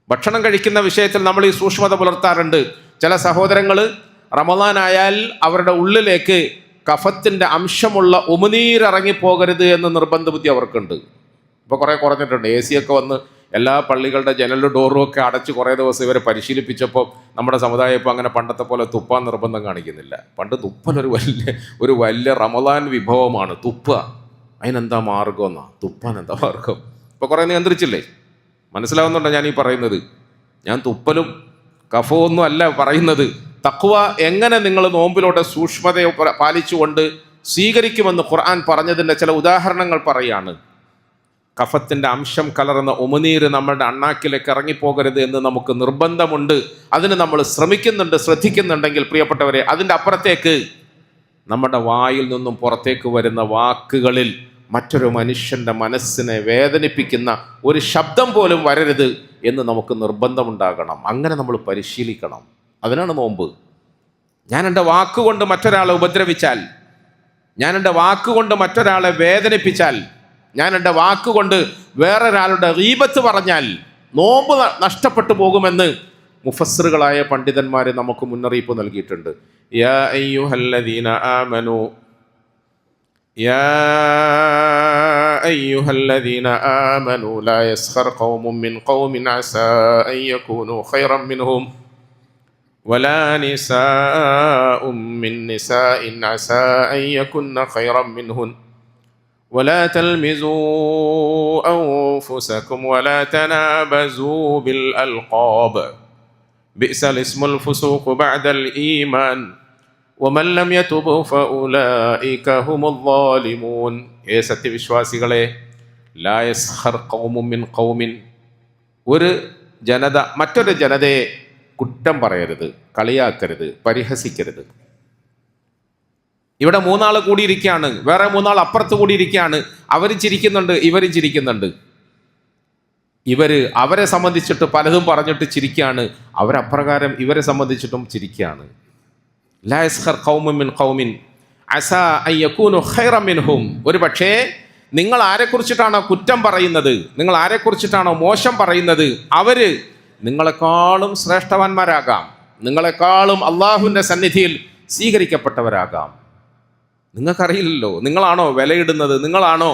ഭക്ഷണം കഴിക്കുന്ന വിഷയത്തിൽ നമ്മൾ ഈ സൂക്ഷ്മത പുലർത്താറുണ്ട്. ചില സഹോദരങ്ങൾ റമദാനായാൽ അവരുടെ ഉള്ളിലേക്ക് കഫത്തിൻ്റെ അംശമുള്ള ഉമിനീരിറങ്ങിപ്പോകരുത് എന്ന് നിർബന്ധ ബുദ്ധി അവർക്കുണ്ട്. ഇപ്പോൾ കുറേ കുറഞ്ഞിട്ടുണ്ട്. AC ഒക്കെ വന്ന് എല്ലാ പള്ളികളുടെ ജനലും ഡോറും ഒക്കെ അടച്ച് കുറേ ദിവസം ഇവരെ പരിശീലിപ്പിച്ചപ്പോൾ നമ്മുടെ സമുദായം ഇപ്പോൾ അങ്ങനെ പണ്ടത്തെ പോലെ തുപ്പാൻ നിർബന്ധം കാണിക്കുന്നില്ല. പണ്ട് തുപ്പലൊരു വലിയ റമദാൻ വിഭവമാണ്, തുപ്പുക. അതിനെന്താ മാർഗം എന്നാ? തുപ്പാൻ എന്താ മാർഗം? ഇപ്പോൾ കുറേ നിയന്ത്രിച്ചില്ലേ? മനസ്സിലാവുന്നുണ്ടോ ഞാൻ ഈ പറയുന്നത്? ഞാൻ തുപ്പലും കഫവും അല്ല പറയുന്നത്. തഖ്വ എങ്ങനെ നിങ്ങൾ നോമ്പിലൂടെ സൂക്ഷ്മതയെ പാലിച്ചുകൊണ്ട് സ്വീകരിക്കുമെന്ന് ഖുർആൻ പറഞ്ഞതിൻ്റെ ചില ഉദാഹരണങ്ങൾ പറയാണ്. കഫത്തിൻ്റെ അംശം കലർന്ന ഉമിനീര് നമ്മളുടെ അണ്ണാക്കിലേക്ക് ഇറങ്ങിപ്പോകരുത് എന്ന് നമുക്ക് നിർബന്ധമുണ്ട്. അതിന് നമ്മൾ ശ്രദ്ധിക്കുന്നുണ്ടെങ്കിൽ പ്രിയപ്പെട്ടവരെ, അതിൻ്റെ അപ്പുറത്തേക്ക് നമ്മുടെ വായിൽ നിന്നും പുറത്തേക്ക് വരുന്ന വാക്കുകളിൽ മറ്റൊരു മനുഷ്യൻ്റെ മനസ്സിനെ വേദനിപ്പിക്കുന്ന ഒരു ശബ്ദം പോലും വരരുത് എന്ന് നമുക്ക് നിർബന്ധമുണ്ടാകണം. അങ്ങനെ നമ്മൾ പരിശീലിക്കണം. അതിനാണ് നോമ്പ്. ഞാൻ എൻ്റെ വാക്കുകൊണ്ട് മറ്റൊരാളെ ഉപദ്രവിച്ചാൽ, ഞാൻ എൻ്റെ വാക്കുകൊണ്ട് മറ്റൊരാളെ വേദനിപ്പിച്ചാൽ, ഞാൻ എൻ്റെ വാക്കുകൊണ്ട് വേറൊരാളുടെ ഗീബത്ത് പറഞ്ഞാൽ നോമ്പ് നഷ്ടപ്പെട്ടു പോകുമെന്ന് മുഫസ്സിറുകളായ പണ്ഡിതന്മാർ നമുക്ക് മുന്നറിയിപ്പ് നൽകിയിട്ടുണ്ട്. യാ അയ്യുഹല്ലദീന ആമനൂ യാ അയ്യുഹല്ലദീന ആമനൂ ലാ യസ്ഖർ ഖൗമും മിൻ ഖൗമിൻ അസാ അൻ യകൂനൂ ഖൈറൻ മിൻഹും വലാ നിസാഉം മിൻ നിസാഇൻ അസാ അൻ യകുന്ന ഖൈറൻ മിൻഹുൻ ولا تلمزوا أنفسكم ولا تنابزوا بالألقاب بئس الاسم الفسوق بعد الإيمان ومن لم يتب فأولئك هم الظالمون. സത്യവിശ്വാസികളെ, ലാ യസ്ഖർ ഖൗമുൻ മിൻ ഖൗമിൻ, ഒരു ജനത മറ്റൊരു ജനതയെ കുറ്റം പറയരുത്, കളിയാക്കരുത്, പരിഹസിക്കരുത്. ഇവിടെ മൂന്നാൾ കൂടിയിരിക്കുകയാണ്, വേറെ മൂന്നാൾ അപ്പുറത്ത് കൂടിയിരിക്കുകയാണ്. അവർ ചിരിക്കുന്നുണ്ട്, ഇവരും ചിരിക്കുന്നുണ്ട്. അവരെ സംബന്ധിച്ചിട്ട് പലതും പറഞ്ഞിട്ട് ചിരിക്കുകയാണ്, അവരപ്രകാരം ഇവരെ സംബന്ധിച്ചിട്ടും ചിരിക്കുകയാണ്. ലാ യസ്ഖർ ഖൗമുൻ മിൻ ഖൗമിൻ അസാ അൻ യകൂനു ഖൈറൻ മിൻഹും. ഒരു പക്ഷേ നിങ്ങൾ ആരെക്കുറിച്ചിട്ടാണോ കുറ്റം പറയുന്നത്, നിങ്ങൾ ആരെക്കുറിച്ചിട്ടാണോ മോശം പറയുന്നത്, അവര് നിങ്ങളെക്കാളും ശ്രേഷ്ഠവാന്മാരാകാം, നിങ്ങളെക്കാളും അള്ളാഹുവിൻ്റെ സന്നിധിയിൽ സ്വീകരിക്കപ്പെട്ടവരാകാം. നിങ്ങൾക്കറിയില്ലല്ലോ, നിങ്ങളാണോ വിലയിടുന്നത്, നിങ്ങളാണോ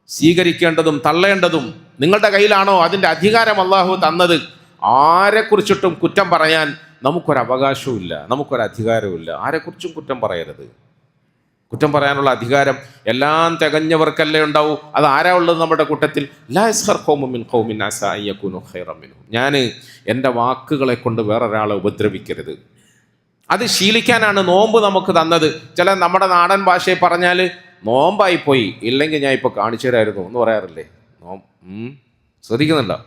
സ്വീകരിക്കേണ്ടതും തള്ളേണ്ടതും, നിങ്ങളുടെ കയ്യിലാണോ അതിൻ്റെ അധികാരം അള്ളാഹു തന്നത്. ആരെക്കുറിച്ചിട്ടും കുറ്റം പറയാൻ നമുക്കൊരവകാശവും ഇല്ല, നമുക്കൊരധികാരവും ഇല്ല. ആരെക്കുറിച്ചും കുറ്റം പറയരുത്. കുറ്റം പറയാനുള്ള അധികാരം എല്ലാം തികഞ്ഞവർക്കല്ലേ ഉണ്ടാവൂ. അത് ആരാ ഉള്ളത് നമ്മുടെ കൂട്ടത്തിൽ? ലാ യസ്ഖർ ഖൗമുൻ മിൻ ഖൗമിൻ അസാ അൻ യകൂനു ഖൈറൻ മിൻഹും. ഞാൻ എൻ്റെ വാക്കുകളെ കൊണ്ട് വേറൊരാളെ ഉപദ്രവിക്കരുത്. അത് ശീലിക്കാനാണ് നോമ്പ് നമുക്ക് തന്നത്. ചില നമ്മുടെ നാടൻ ഭാഷയെ പറഞ്ഞാൽ നോമ്പായിപ്പോയി, ഇല്ലെങ്കിൽ ഞാൻ ഇപ്പോൾ കാണിച്ചു തരായിരുന്നു എന്ന് പറയാറില്ലേ? ശ്രദ്ധിക്കുന്നുണ്ടോ?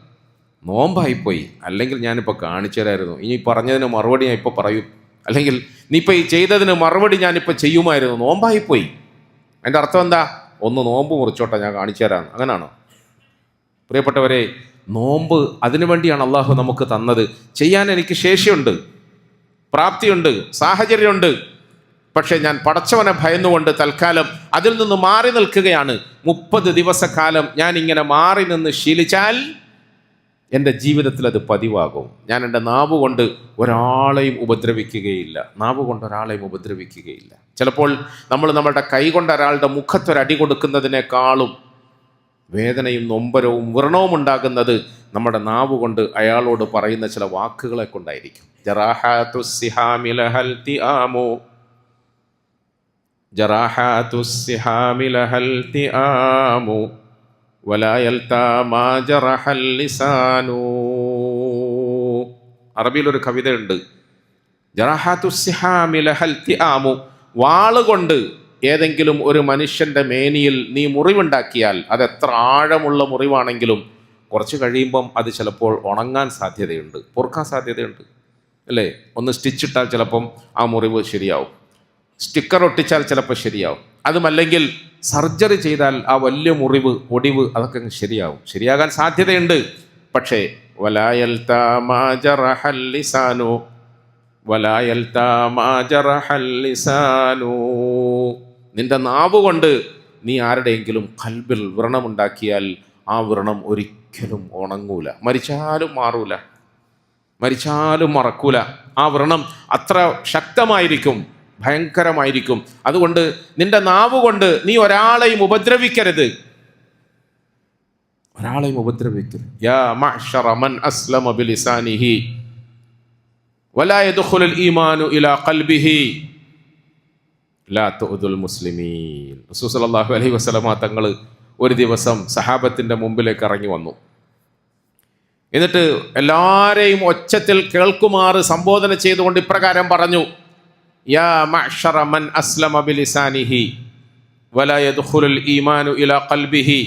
നോമ്പായിപ്പോയി, അല്ലെങ്കിൽ ഞാനിപ്പോൾ കാണിച്ചു തരായിരുന്നു, ഇനി പറഞ്ഞതിന് മറുപടി ഞാൻ ഇപ്പോൾ പറയും, അല്ലെങ്കിൽ നീ ഇപ്പോൾ ഈ ചെയ്തതിന് മറുപടി ഞാനിപ്പോൾ ചെയ്യുമായിരുന്നു, നോമ്പായിപ്പോയി. അതിൻ്റെ അർത്ഥം എന്താ? ഒന്ന് നോമ്പ് മുറിച്ചോട്ടെ, ഞാൻ കാണിച്ചു തരാമെന്ന്. അങ്ങനാണോ? പ്രിയപ്പെട്ടവരെ, നോമ്പ് അതിനു വേണ്ടിയാണ് അള്ളാഹു നമുക്ക് തന്നത്. ചെയ്യാൻ എനിക്ക് ശേഷിയുണ്ട്, പ്രാപ്തിയുണ്ട്, സാഹചര്യമുണ്ട്. പക്ഷേ ഞാൻ പടച്ചവനെ ഭയന്നുകൊണ്ട് തൽക്കാലം അതിൽ നിന്ന് മാറി നിൽക്കുകയാണ്. 30 ദിവസക്കാലം ഞാൻ ഇങ്ങനെ മാറി നിന്ന് ശീലിച്ചാൽ എൻ്റെ ജീവിതത്തിൽ അത് പതിവാകും. ഞാൻ എൻ്റെ നാവ് കൊണ്ട് ഒരാളെയും ഉപദ്രവിക്കുകയില്ല, നാവ് കൊണ്ട് ഒരാളെയും ഉപദ്രവിക്കുകയില്ല. ചിലപ്പോൾ നമ്മൾ നമ്മുടെ കൈ കൊണ്ട് ഒരാളുടെ മുഖത്തൊരടി കൊടുക്കുന്നതിനേക്കാളും വേദനയും നൊമ്പരവും വ്രണവും ഉണ്ടാകുന്നത് നമ്മുടെ നാവ് കൊണ്ട് അയാളോട് പറയുന്ന ചില വാക്കുകളെ കൊണ്ടായിരിക്കും. ജറാഹാത്തുസ്സിഹാമി ലഹൽ തിആമു വലാ യൽതാ മാ ജറഹൽ ലിസാനു. അറബിയിലൊരു കവിതയുണ്ട്, ജറാഹാത്തുസ്സിഹാമി ലഹൽ തിആമു. വാളുകൊണ്ട് ഏതെങ്കിലും ഒരു മനുഷ്യൻ്റെ മേനിയിൽ നീ മുറിവുണ്ടാക്കിയാൽ, അതെത്ര ആഴമുള്ള മുറിവാണെങ്കിലും കുറച്ച് കഴിയുമ്പം അത് ചിലപ്പോൾ ഉണങ്ങാൻ സാധ്യതയുണ്ട്, പൊറുക്കാൻ സാധ്യതയുണ്ട്, അല്ലേ? ഒന്ന് സ്റ്റിച്ചിട്ടാൽ ചിലപ്പം ആ മുറിവ് ശരിയാവും, സ്റ്റിക്കർ ഒട്ടിച്ചാൽ ചിലപ്പോൾ ശരിയാവും. അതുമല്ലെങ്കിൽ സർജറി ചെയ്താൽ ആ വലിയ മുറിവ്, ഒടിവ്, അതൊക്കെ ശരിയാവും, ശരിയാകാൻ സാധ്യതയുണ്ട്. പക്ഷേ വലാ യൽതാ മാ ജറഹൽ ലിസാനു, വലാ യൽതാ മാ ജറഹൽ ലിസാനു. നിന്റെ നാവ് കൊണ്ട് നീ ആരുടെയെങ്കിലും ഖൽബിൽ വ്രണമുണ്ടാക്കിയാൽ ആ വ്രണം ഒരിക്കലും ഉണങ്ങൂല, മരിച്ചാലും മാറൂല, മരിച്ചാലും മറക്കൂല. ആ വ്രണം അത്ര ശക്തമായിരിക്കും, ഭയങ്കരമായിരിക്കും. അതുകൊണ്ട് നിന്റെ നാവ് കൊണ്ട് നീ ഒരാളെയും ഉപദ്രവിക്കരുത്, ഒരാളെയും ഉപദ്രവിക്കരുത്. യാ മഅ്ശറ മൻ അസ്ലമ ബിലിസാനിഹി വലാ യദ്ഖുലുൽ ഈമാനു ഇലാ ഖൽബിഹി ലാ തുഅദുൽ മുസ്ലിമീൻ. റസൂൽ സല്ലല്ലാഹു അലൈഹി വസല്ലമ തങ്ങൾ ഒരു ദിവസം സഹാബത്തിൻ്റെ മുമ്പിലേക്ക് ഇറങ്ങി വന്നു. എന്നിട്ട് എല്ലാവരെയും ഒച്ചത്തിൽ കേൾക്കുമാറ് സംബോധന ചെയ്തുകൊണ്ട് ഇപ്രകാരം പറഞ്ഞു, യാ മഅ്ശറ മൻ അസ്ലമ ബിലിസാനിഹി വലാ യദ്ഖുലുൽ ഈമാനു ഇലാ ഖൽബിഹി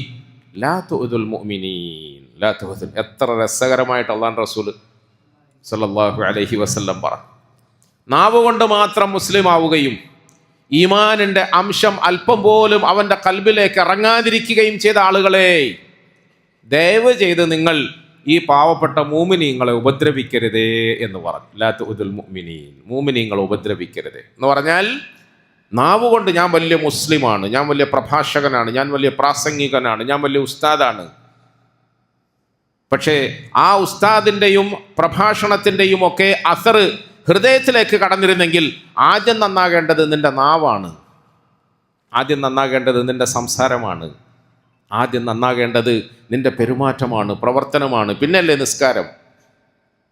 ലാ തുഅദുൽ മുഅ്മിനീൻ ലാ തുഅദുൽ. എത്ര രസകരമായിട്ട് അല്ലാഹുവിൻ്റെ റസൂൽ സല്ലല്ലാഹു അലൈഹി വസല്ലം പറഞ്ഞു. നാവ് കൊണ്ട് മാത്രം മുസ്ലിം ആവുകയും ഈമാനിൻ്റെ അംശം അല്പം പോലും അവൻ്റെ കൽബിലേക്ക് ഇറങ്ങാതിരിക്കുകയും ചെയ്ത ആളുകളെ, ദയവ് ചെയ്ത് നിങ്ങൾ ഈ പാവപ്പെട്ട മൂമിനീങ്ങളെ ഉപദ്രവിക്കരുതേ എന്ന് പറഞ്ഞു. ലാ തുഅദുൽ മുഅ്മിനീൻ, മൂമിനീങ്ങളെ ഉപദ്രവിക്കരുതേ എന്ന് പറഞ്ഞാൽ, നാവ് കൊണ്ട് ഞാൻ വലിയ മുസ്ലിമാണ്, ഞാൻ വലിയ പ്രഭാഷകനാണ്, ഞാൻ വലിയ പ്രാസംഗികനാണ്, ഞാൻ വലിയ ഉസ്താദാണ്. പക്ഷേ ആ ഉസ്താദിൻ്റെയും പ്രഭാഷണത്തിൻ്റെയും ഒക്കെ അസറ് ഹൃദയത്തിലേക്ക് കടന്നിരുന്നെങ്കിൽ ആദ്യം നന്നാകേണ്ടത് നിന്റെ നാവാണ്. ആദ്യം നന്നാകേണ്ടത് നിൻ്റെ സംസാരമാണ്, ആദ്യം നന്നാകേണ്ടത് നിൻ്റെ പെരുമാറ്റമാണ്, പ്രവർത്തനമാണ്. പിന്നല്ലേ നിസ്കാരം,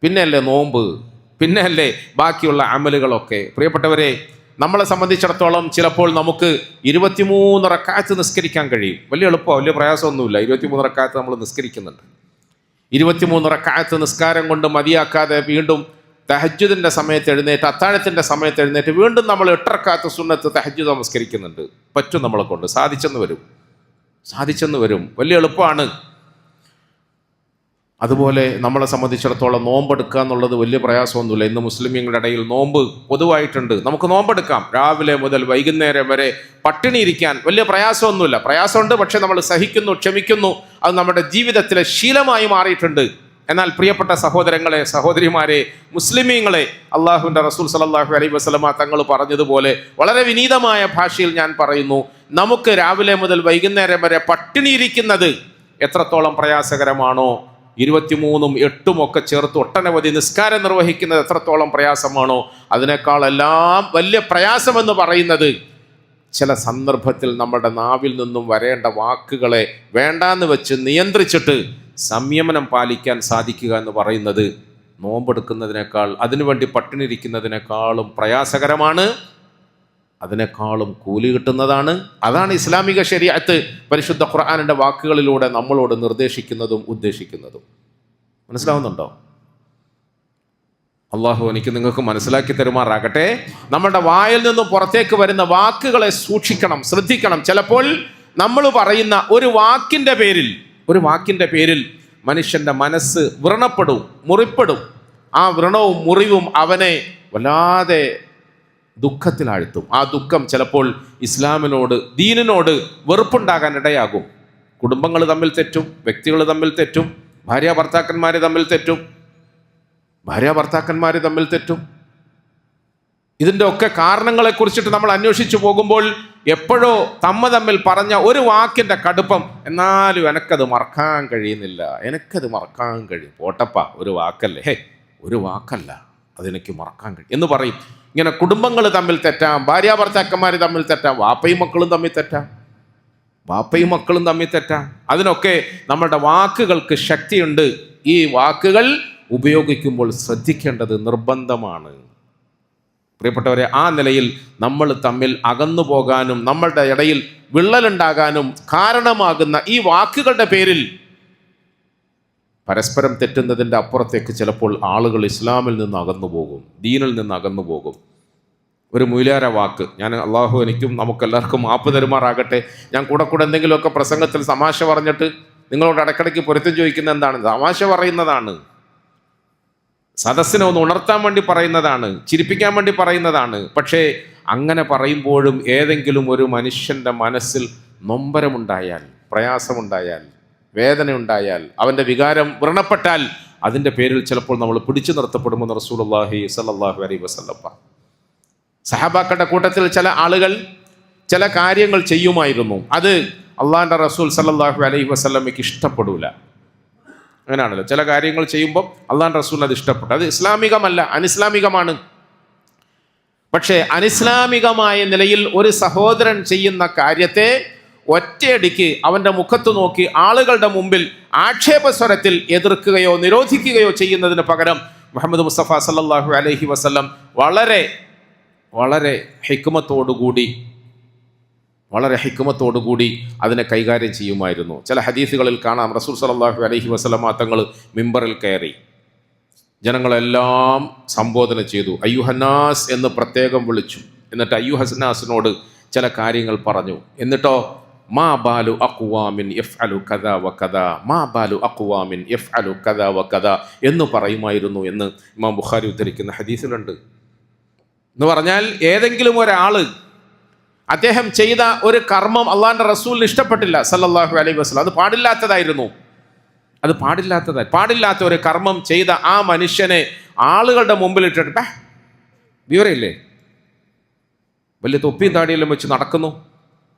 പിന്നെയല്ലേ നോമ്പ്, പിന്നെയല്ലേ ബാക്കിയുള്ള അമലുകളൊക്കെ. പ്രിയപ്പെട്ടവരെ, നമ്മളെ സംബന്ധിച്ചിടത്തോളം ചിലപ്പോൾ നമുക്ക് 23 റക്അത്ത് നിസ്കരിക്കാൻ കഴിയും. വലിയ എളുപ്പമോ വലിയ പ്രയാസമൊന്നുമില്ല. 23 റക്അത്ത് നമ്മൾ നിസ്കരിക്കുന്നുണ്ട്. 23 റക്അത്ത് നിസ്കാരം കൊണ്ട് മതിയാക്കാതെ വീണ്ടും തഹജ്ജുദിൻ്റെ സമയത്ത് എഴുന്നേറ്റ്, അത്താഴത്തിൻ്റെ സമയത്ത് എഴുന്നേറ്റ് വീണ്ടും നമ്മൾ 8 റക്അത്ത് സുന്നത്ത് തഹജ്ജുദ് നമസ്കരിക്കുന്നുണ്ട്. പറ്റും, നമ്മളെ കൊണ്ട് സാധിച്ചെന്ന് വരും. വലിയ എളുപ്പമാണ്. അതുപോലെ നമ്മളെ സംബന്ധിച്ചിടത്തോളം നോമ്പെടുക്കുക എന്നുള്ളത് വലിയ പ്രയാസമൊന്നുമില്ല. ഇന്ന് മുസ്ലിമീങ്ങളുടെ ഇടയിൽ നോമ്പ് പൊതുവായിട്ടുണ്ട്. നമുക്ക് നോമ്പെടുക്കാം. രാവിലെ മുതൽ വൈകുന്നേരം വരെ പട്ടിണി ഇരിക്കാൻ വലിയ പ്രയാസമൊന്നുമില്ല. പ്രയാസമുണ്ട്, പക്ഷെ നമ്മൾ സഹിക്കുന്നു, ക്ഷമിക്കുന്നു. അത് നമ്മുടെ ജീവിതത്തിലെ ശീലമായി മാറിയിട്ടുണ്ട്. എന്നാൽ പ്രിയപ്പെട്ട സഹോദരങ്ങളെ, സഹോദരിമാരെ, മുസ്ലിമീങ്ങളെ, അള്ളാഹുവിൻ്റെ റസൂൽ സല്ലല്ലാഹു അലൈഹി വസല്ലമ തങ്ങൾ പറഞ്ഞതുപോലെ വളരെ വിനീതമായ ഭാഷയിൽ ഞാൻ പറയുന്നു, നമുക്ക് രാവിലെ മുതൽ വൈകുന്നേരം വരെ പട്ടിണി ഇരിക്കുന്നത് എത്രത്തോളം പ്രയാസകരമാണോ, 23ഉം 8ഉം ഒക്കെ ചേർത്ത് ഒട്ടനവധി നിസ്കാരം നിർവഹിക്കുന്നത് എത്രത്തോളം പ്രയാസമാണോ, അതിനേക്കാളെല്ലാം വലിയ പ്രയാസമെന്ന് പറയുന്നത് ചില സന്ദർഭത്തിൽ നമ്മുടെ നാവിൽ നിന്നും വരേണ്ട വാക്കുകളെ വേണ്ടാന്ന് വെച്ച് നിയന്ത്രിച്ചിട്ട് സംയമനം പാലിക്കാൻ സാധിക്കുക എന്ന് പറയുന്നത് നോമ്പെടുക്കുന്നതിനേക്കാൾ, അതിനുവേണ്ടി പട്ടിണി ഇരിക്കുന്നതിനേക്കാളും പ്രയാസകരമാണ്, അതിനേക്കാളും കൂലി കിട്ടുന്നതാണ്. അതാണ് ഇസ്ലാമിക ശരീഅത്ത് പരിശുദ്ധ ഖുർആനിൻ്റെ വാക്കുകളിലൂടെ നമ്മളോട് നിർദ്ദേശിക്കുന്നതും ഉദ്ദേശിക്കുന്നതും. മനസ്സിലാവുന്നുണ്ടോ? അള്ളാഹു എനിക്ക് നിങ്ങൾക്ക് മനസ്സിലാക്കി തരുമാറാകട്ടെ. നമ്മുടെ വായിൽ നിന്നും പുറത്തേക്ക് വരുന്ന വാക്കുകളെ സൂക്ഷിക്കണം, ശ്രദ്ധിക്കണം. ചിലപ്പോൾ നമ്മൾ പറയുന്ന ഒരു വാക്കിൻ്റെ പേരിൽ മനുഷ്യൻ്റെ മനസ്സ് വ്രണപ്പെടും, മുറിപ്പെടും. ആ വ്രണവും മുറിവും അവനെ വല്ലാതെ ദുഃഖത്തിലാഴ്ത്തും. ആ ദുഃഖം ചിലപ്പോൾ ഇസ്ലാമിനോട്, ദീനിനോട് വെറുപ്പുണ്ടാകാൻ ഇടയാകും. കുടുംബങ്ങൾ തമ്മിൽ തെറ്റും, വ്യക്തികൾ തമ്മിൽ തെറ്റും, ഭാര്യ ഭർത്താക്കന്മാർ തമ്മിൽ തെറ്റും. ഇതിൻ്റെ ഒക്കെ കാരണങ്ങളെക്കുറിച്ചിട്ട് നമ്മൾ അന്വേഷിച്ചു പോകുമ്പോൾ എപ്പോഴോ തമ്മിൽ പറഞ്ഞ ഒരു വാക്കിൻ്റെ കടുപ്പം, എന്നാലും എനിക്കത് മറക്കാൻ കഴിയുന്നില്ല, പോട്ടപ്പ, ഒരു വാക്കല്ലേ, ഒരു വാക്കല്ല, അതെനിക്ക് മറക്കാൻ കഴിയും എന്ന് പറയും. ഇങ്ങനെ കുടുംബങ്ങൾ തമ്മിൽ തെറ്റാം, ഭാര്യ ഭർത്താക്കന്മാർ തമ്മിൽ തെറ്റാം, വാപ്പയും മക്കളും തമ്മിൽ തെറ്റാം. അതിനൊക്കെ നമ്മുടെ വാക്കുകൾക്ക് ശക്തിയുണ്ട്. ഈ വാക്കുകൾ ഉപയോഗിക്കുമ്പോൾ ശ്രദ്ധിക്കേണ്ടത് നിർബന്ധമാണ്. പ്രിയപ്പെട്ടവരെ, ആ നിലയിൽ നമ്മൾ തമ്മിൽ അകന്നു പോകാനും നമ്മളുടെ ഇടയിൽ വിള്ളലുണ്ടാകാനും കാരണമാകുന്ന ഈ വാക്കുകളുടെ പേരിൽ പരസ്പരം തെറ്റുന്നതിൻ്റെ അപ്പുറത്തേക്ക് ചിലപ്പോൾ ആളുകൾ ഇസ്ലാമിൽ നിന്ന് അകന്നു പോകും, ദീനിൽ നിന്ന് അകന്നു പോകും. ഒരു മൂല്യാര വാക്ക്, ഞാൻ അള്ളാഹു എനിക്കും നമുക്കെല്ലാവർക്കും മാപ്പ് തരുമാറാകട്ടെ. ഞാൻ കൂടെ എന്തെങ്കിലുമൊക്കെ പ്രസംഗത്തിൽ തമാശ പറഞ്ഞിട്ട് നിങ്ങളോട് ഇടയ്ക്കിടയ്ക്ക് പൊരുത്തം ചോദിക്കുന്ന എന്താണ്? തമാശ പറയുന്നതാണ്, സദസ്സിനെ ഒന്ന് ഉണർത്താൻ വേണ്ടി പറയുന്നതാണ്, ചിരിപ്പിക്കാൻ വേണ്ടി പറയുന്നതാണ്. പക്ഷേ അങ്ങനെ പറയുമ്പോഴും ഏതെങ്കിലും ഒരു മനുഷ്യൻ്റെ മനസ്സിൽ നൊമ്പരമുണ്ടായാൽ, പ്രയാസമുണ്ടായാൽ, വേദന ഉണ്ടായാൽ, അവൻ്റെ വികാരം വ്രണപ്പെട്ടാൽ അതിൻ്റെ പേരിൽ ചിലപ്പോൾ നമ്മൾ പിടിച്ചു നിർത്തപ്പെടുമെന്ന് റസൂലുള്ളാഹി സ്വല്ലല്ലാഹു അലൈഹി വസല്ലം. സഹാബാക്കളുടെ കൂട്ടത്തിൽ ചില ആളുകൾ ചില കാര്യങ്ങൾ ചെയ്യുമായിരുന്നു, അത് അള്ളാഹിൻ്റെ റസൂൽ സ്വല്ലല്ലാഹു അലൈഹി വസല്ലമയ്ക്ക് ഇഷ്ടപ്പെടില്ല. അങ്ങനെയാണല്ലോ, ചില കാര്യങ്ങൾ ചെയ്യുമ്പോൾ അള്ളാഹിൻ്റെ റസൂൽ അത് ഇഷ്ടപ്പെട്ടു. അത് ഇസ്ലാമികമല്ല, അനിസ്ലാമികമാണ്. പക്ഷേ അനിസ്ലാമികമായ നിലയിൽ ഒരു സഹോദരൻ ചെയ്യുന്ന കാര്യത്തെ ഒറ്റയടിക്ക് അവൻ്റെ മുഖത്ത് നോക്കി ആളുകളുടെ മുമ്പിൽ ആക്ഷേപസ്വരത്തിൽ എതിർക്കുകയോ നിരോധിക്കുകയോ ചെയ്യുന്നതിന് പകരം മുഹമ്മദ് മുസ്തഫ സല്ലല്ലാഹു അലൈഹി വസല്ലം വളരെ വളരെ ഹിക്മത്തോടുകൂടി അതിനെ കൈകാര്യം ചെയ്യുമായിരുന്നു. ചില ഹദീസുകളിൽ കാണാം, റസൂൽ സല്ലല്ലാഹു അലൈഹി വസല്ലം തങ്ങൾ മിമ്പറിൽ കയറി ജനങ്ങളെല്ലാം സംബോധന ചെയ്തു. അയ്യുഹന്നാസ് എന്ന് പ്രത്യേകം വിളിച്ചു. എന്നിട്ട് അയ്യുഹന്നാസിനോട് ചില കാര്യങ്ങൾ പറഞ്ഞു. എന്നിട്ടോ മാ ബാലു അഖ്വാമിൻ യഫ്അലു കദാ വകദാ, മാ ബാലു അഖ്വാമിൻ യഫ്അലു കദാ വകദാ എന്ന് പറയുമായിരുന്നു എന്ന് ഇമാം ബുഖാരി ഉദ്ധരിക്കുന്ന ഹദീസിലുണ്ട്. എന്ന് പറഞ്ഞാൽ ഏതെങ്കിലും ഒരാൾ അദ്ദേഹം ചെയ്ത ഒരു കർമ്മം അള്ളാഹിൻ്റെ റസൂലിന് ഇഷ്ടപ്പെട്ടില്ല സല്ലല്ലാഹു അലൈഹി വസല്ലം, അത് പാടില്ലാത്ത ഒരു കർമ്മം ചെയ്ത ആ മനുഷ്യനെ ആളുകളുടെ മുമ്പിൽ ഇട്ടിട്ട് വിവരമില്ലേ, വലിയ തൊപ്പിയും താടിയെല്ലാം വെച്ച് നടക്കുന്നു,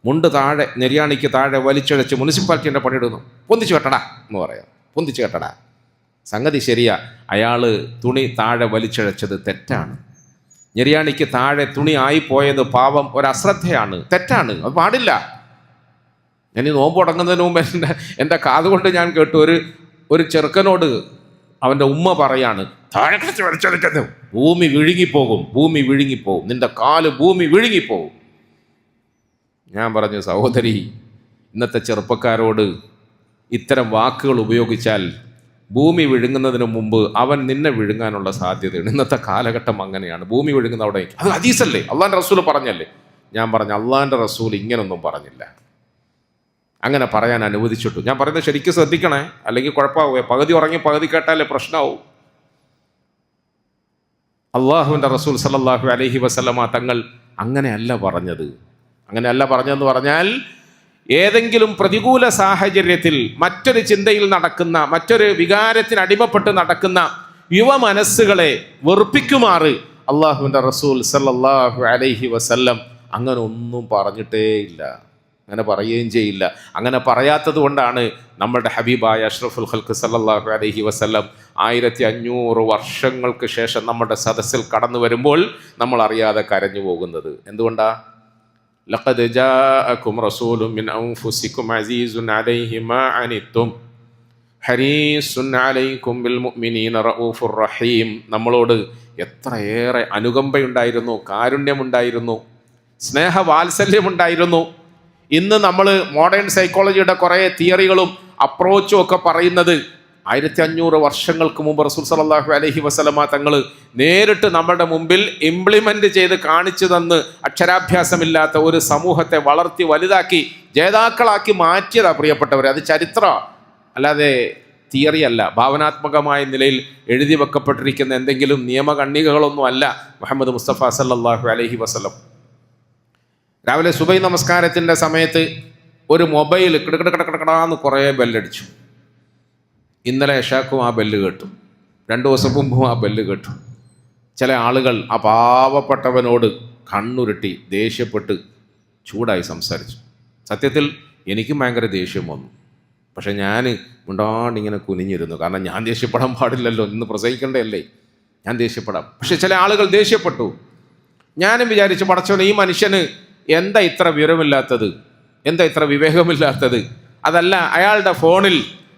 മുണ്ട് താഴെ നെരിയാണിക്ക് താഴെ വലിച്ചഴച്ച് മുനിസിപ്പാലിറ്റീൻ്റെ പണിയിടുന്നു, പൊന്തിച്ചു കെട്ടടാ എന്ന് പറയാം, പൊന്തിച്ചു കെട്ടടാ. സംഗതി ശരിയാ, അയാൾ തുണി താഴെ വലിച്ചഴച്ചത് തെറ്റാണ്. ഞെരിയാണിക്ക് താഴെ തുണി ആയിപ്പോയത് പാവം ഒരു അശ്രദ്ധയാണ്, തെറ്റാണ്, അത് പാടില്ല. ഞാൻ ഈ നോമ്പ് തുടങ്ങുന്നതിന് മുമ്പ് എൻ്റെ കാതുകൊണ്ട് ഞാൻ കേട്ടു, ഒരു ചെറുക്കനോട് അവൻ്റെ ഉമ്മ പറയാണ്, താഴെ കുറച്ച് വലിച്ചെടുക്കുന്നു, ഭൂമി വിഴുങ്ങിപ്പോകും, ഭൂമി വിഴുങ്ങിപ്പോകും, നിന്റെ കാല് ഭൂമി വിഴുങ്ങിപ്പോകും. ഞാൻ പറഞ്ഞു, സഹോദരി, ഇന്നത്തെ ചെറുപ്പക്കാരോട് ഇത്തരം വാക്കുകൾ ഉപയോഗിച്ചാൽ ഭൂമി വിഴുങ്ങുന്നതിന് മുമ്പ് അവൻ നിന്നെ വിഴുങ്ങാനുള്ള സാധ്യതയാണ്. ഇന്നത്തെ കാലഘട്ടം അങ്ങനെയാണ്. ഭൂമി വിഴുങ്ങുന്ന അവിടെ, അത് ഹദീസല്ലേ, അള്ളാൻ്റെ റസൂൽ പറഞ്ഞല്ലേ. ഞാൻ പറഞ്ഞു, അള്ളാൻ്റെ റസൂൽ ഇങ്ങനൊന്നും പറഞ്ഞില്ല, അങ്ങനെ പറയാൻ അനുവദിച്ചിട്ടു. ഞാൻ പറയുന്നത് ശരിക്കും ശ്രദ്ധിക്കണേ, അല്ലെങ്കിൽ കുഴപ്പമാവുക. പകുതി ഉറങ്ങി പകുതി കേട്ടാലേ പ്രശ്നമാവും. അള്ളാഹുവിൻ്റെ റസൂൽ സല്ലല്ലാഹു അലൈഹി വസല്ലമ തങ്ങൾ അങ്ങനെയല്ല പറഞ്ഞത്. അങ്ങനെയല്ല പറഞ്ഞതെന്ന് പറഞ്ഞാൽ, ഏതെങ്കിലും പ്രതികൂല സാഹചര്യത്തിൽ മറ്റൊരു ചിന്തയിൽ നടക്കുന്ന, മറ്റൊരു വികാരത്തിന് അടിമപ്പെട്ട് നടക്കുന്ന യുവ മനസ്സുകളെ വെറുപ്പിക്കുമാറ് അള്ളാഹുവിൻ്റെ റസൂൽ സല്ലല്ലാഹു അലൈഹി വസല്ലം അങ്ങനെ ഒന്നും പറഞ്ഞിട്ടേ ഇല്ല, അങ്ങനെ പറയുകയും ചെയ്യില്ല. അങ്ങനെ പറയാത്തത് കൊണ്ടാണ് നമ്മുടെ ഹബീബായ അഷ്റഫുൽ ഖൽഖ് സല്ലല്ലാഹു അലൈഹി വസല്ലം 1500 വർഷങ്ങൾക്ക് ശേഷം നമ്മുടെ സദസ്സിൽ കടന്നു വരുമ്പോൾ നമ്മൾ അറിയാതെ കരഞ്ഞു പോകുന്നത്. എന്തുകൊണ്ടാ? ലഖദ് ജാഅകും റസൂലുൻ മിൻ അൻഫുസികും അസീസുൻ അലൈഹി മാ അനിത്തും ഹരീസുൻ അലൈക്കും ബിൽ മുഅ്മിനീന റഊഫുർ റഹീം. നമ്മളോട് എത്രയേറെ അനുകമ്പയുണ്ടായിരുന്നു, കാരുണ്യമുണ്ടായിരുന്നു, സ്നേഹവാത്സല്യമുണ്ടായിരുന്നു. ഇന്ന് നമ്മൾ മോഡേൺ സൈക്കോളജിയുടെ കുറേ തിയറികളും അപ്രോച്ചും ഒക്കെ പറയുന്നത് 1500 വർഷങ്ങൾക്ക് മുമ്പ് റസൂൽ സല്ലല്ലാഹു അലൈഹി വസല്ലമ തങ്ങൾ നേരിട്ട് നമ്മുടെ മുമ്പിൽ ഇംപ്ലിമെൻ്റ് ചെയ്ത് കാണിച്ചു തന്ന് അക്ഷരാഭ്യാസമില്ലാത്ത ഒരു സമൂഹത്തെ വളർത്തി വലുതാക്കി ജേതാക്കളാക്കി മാറ്റിയതാ പ്രിയപ്പെട്ടവരെ. അത് ചരിത്രമാണ്, അല്ലാതെ തിയറി അല്ല. ഭാവനാത്മകമായ നിലയിൽ എഴുതി വെക്കപ്പെട്ടിരിക്കുന്ന എന്തെങ്കിലും നിയമകണ്ണികകളൊന്നും അല്ല മുഹമ്മദ് മുസ്തഫ സല്ലല്ലാഹു അലൈഹി വസല്ലം. രാവിലെ സുബൈ നമസ്കാരത്തിൻ്റെ സമയത്ത് ഒരു മൊബൈൽ കിടക്കിടക്കിടക്കിടക്കിടാന്ന് കുറേ ബെല്ലടിച്ചു. ഇന്നലെ ഇശാക്കും ആ ബെല്ല് കേട്ടു, 2 ദിവസം മുമ്പും ആ ബെല്ല് കേട്ടു. ചില ആളുകൾ ആ പാവപ്പെട്ടവനോട് കണ്ണുരുട്ടി ദേഷ്യപ്പെട്ട് ചൂടായി സംസാരിച്ചു. സത്യത്തിൽ എനിക്കും ഭയങ്കര ദേഷ്യം വന്നു. പക്ഷെ ഞാൻ മിണ്ടാണ്ടിങ്ങനെ കുനിഞ്ഞിരുന്നു. കാരണം ഞാൻ ദേഷ്യപ്പെടാൻ പാടില്ലല്ലോ, ഇന്ന് പ്രസംഗിക്കേണ്ടതല്ലേ, ഞാൻ ദേഷ്യപ്പെടാം. പക്ഷെ ചില ആളുകൾ ദേഷ്യപ്പെട്ടു. ഞാനും വിചാരിച്ചു, പടച്ചോനെ, ഈ മനുഷ്യന് എന്താ ഇത്ര വിവരമില്ലാത്തത്, എന്താ ഇത്ര വിവേകമില്ലാത്തത്? അതല്ല, അയാളുടെ ഫോണിൽ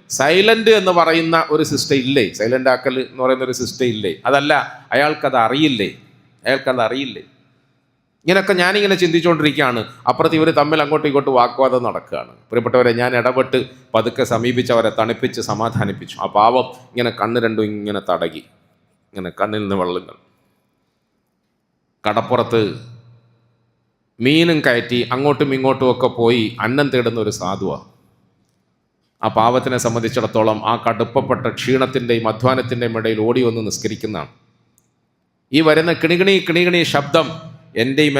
സൈലൻ്റ് എന്ന് പറയുന്ന ഒരു സിസ്റ്റം ഇല്ലേ, സൈലൻ്റ് ആക്കൽ എന്ന് പറയുന്ന ഒരു സിസ്റ്റം ഇല്ലേ? അതല്ല, അയാൾക്കത് അറിയില്ലേ? ഇങ്ങനെയൊക്കെ ഞാനിങ്ങനെ ചിന്തിച്ചുകൊണ്ടിരിക്കുകയാണ്. അപ്പുറത്ത് ഇവർ തമ്മിൽ അങ്ങോട്ടും ഇങ്ങോട്ടും വാഗ്വാദം നടക്കുകയാണ്. പ്രിയപ്പെട്ടവരെ, ഞാൻ ഇടപെട്ട് പതുക്കെ സമീപിച്ച് അവരെ തണുപ്പിച്ച് സമാധാനിപ്പിച്ചു. ആ പാവം ഇങ്ങനെ കണ്ണ് രണ്ടും ഇങ്ങനെ തടകി, ഇങ്ങനെ കണ്ണിൽ നിന്ന് വെള്ളങ്ങൾ. കടപ്പുറത്ത് മീനും കയറ്റി അങ്ങോട്ടും ഇങ്ങോട്ടും ഒക്കെ പോയി അന്നം തേടുന്ന ഒരു സാധുവാണ്. ആ പാവത്തിനെ സംബന്ധിച്ചിടത്തോളം ആ കടുപ്പപ്പെട്ട ക്ഷീണത്തിൻ്റെയും അധ്വാനത്തിൻ്റെയും ഇടയിൽ ഓടി വന്ന് നിസ്കരിക്കുന്നതാണ്. ഈ വരുന്ന കിണികിണി ശബ്ദം എൻ്റെയും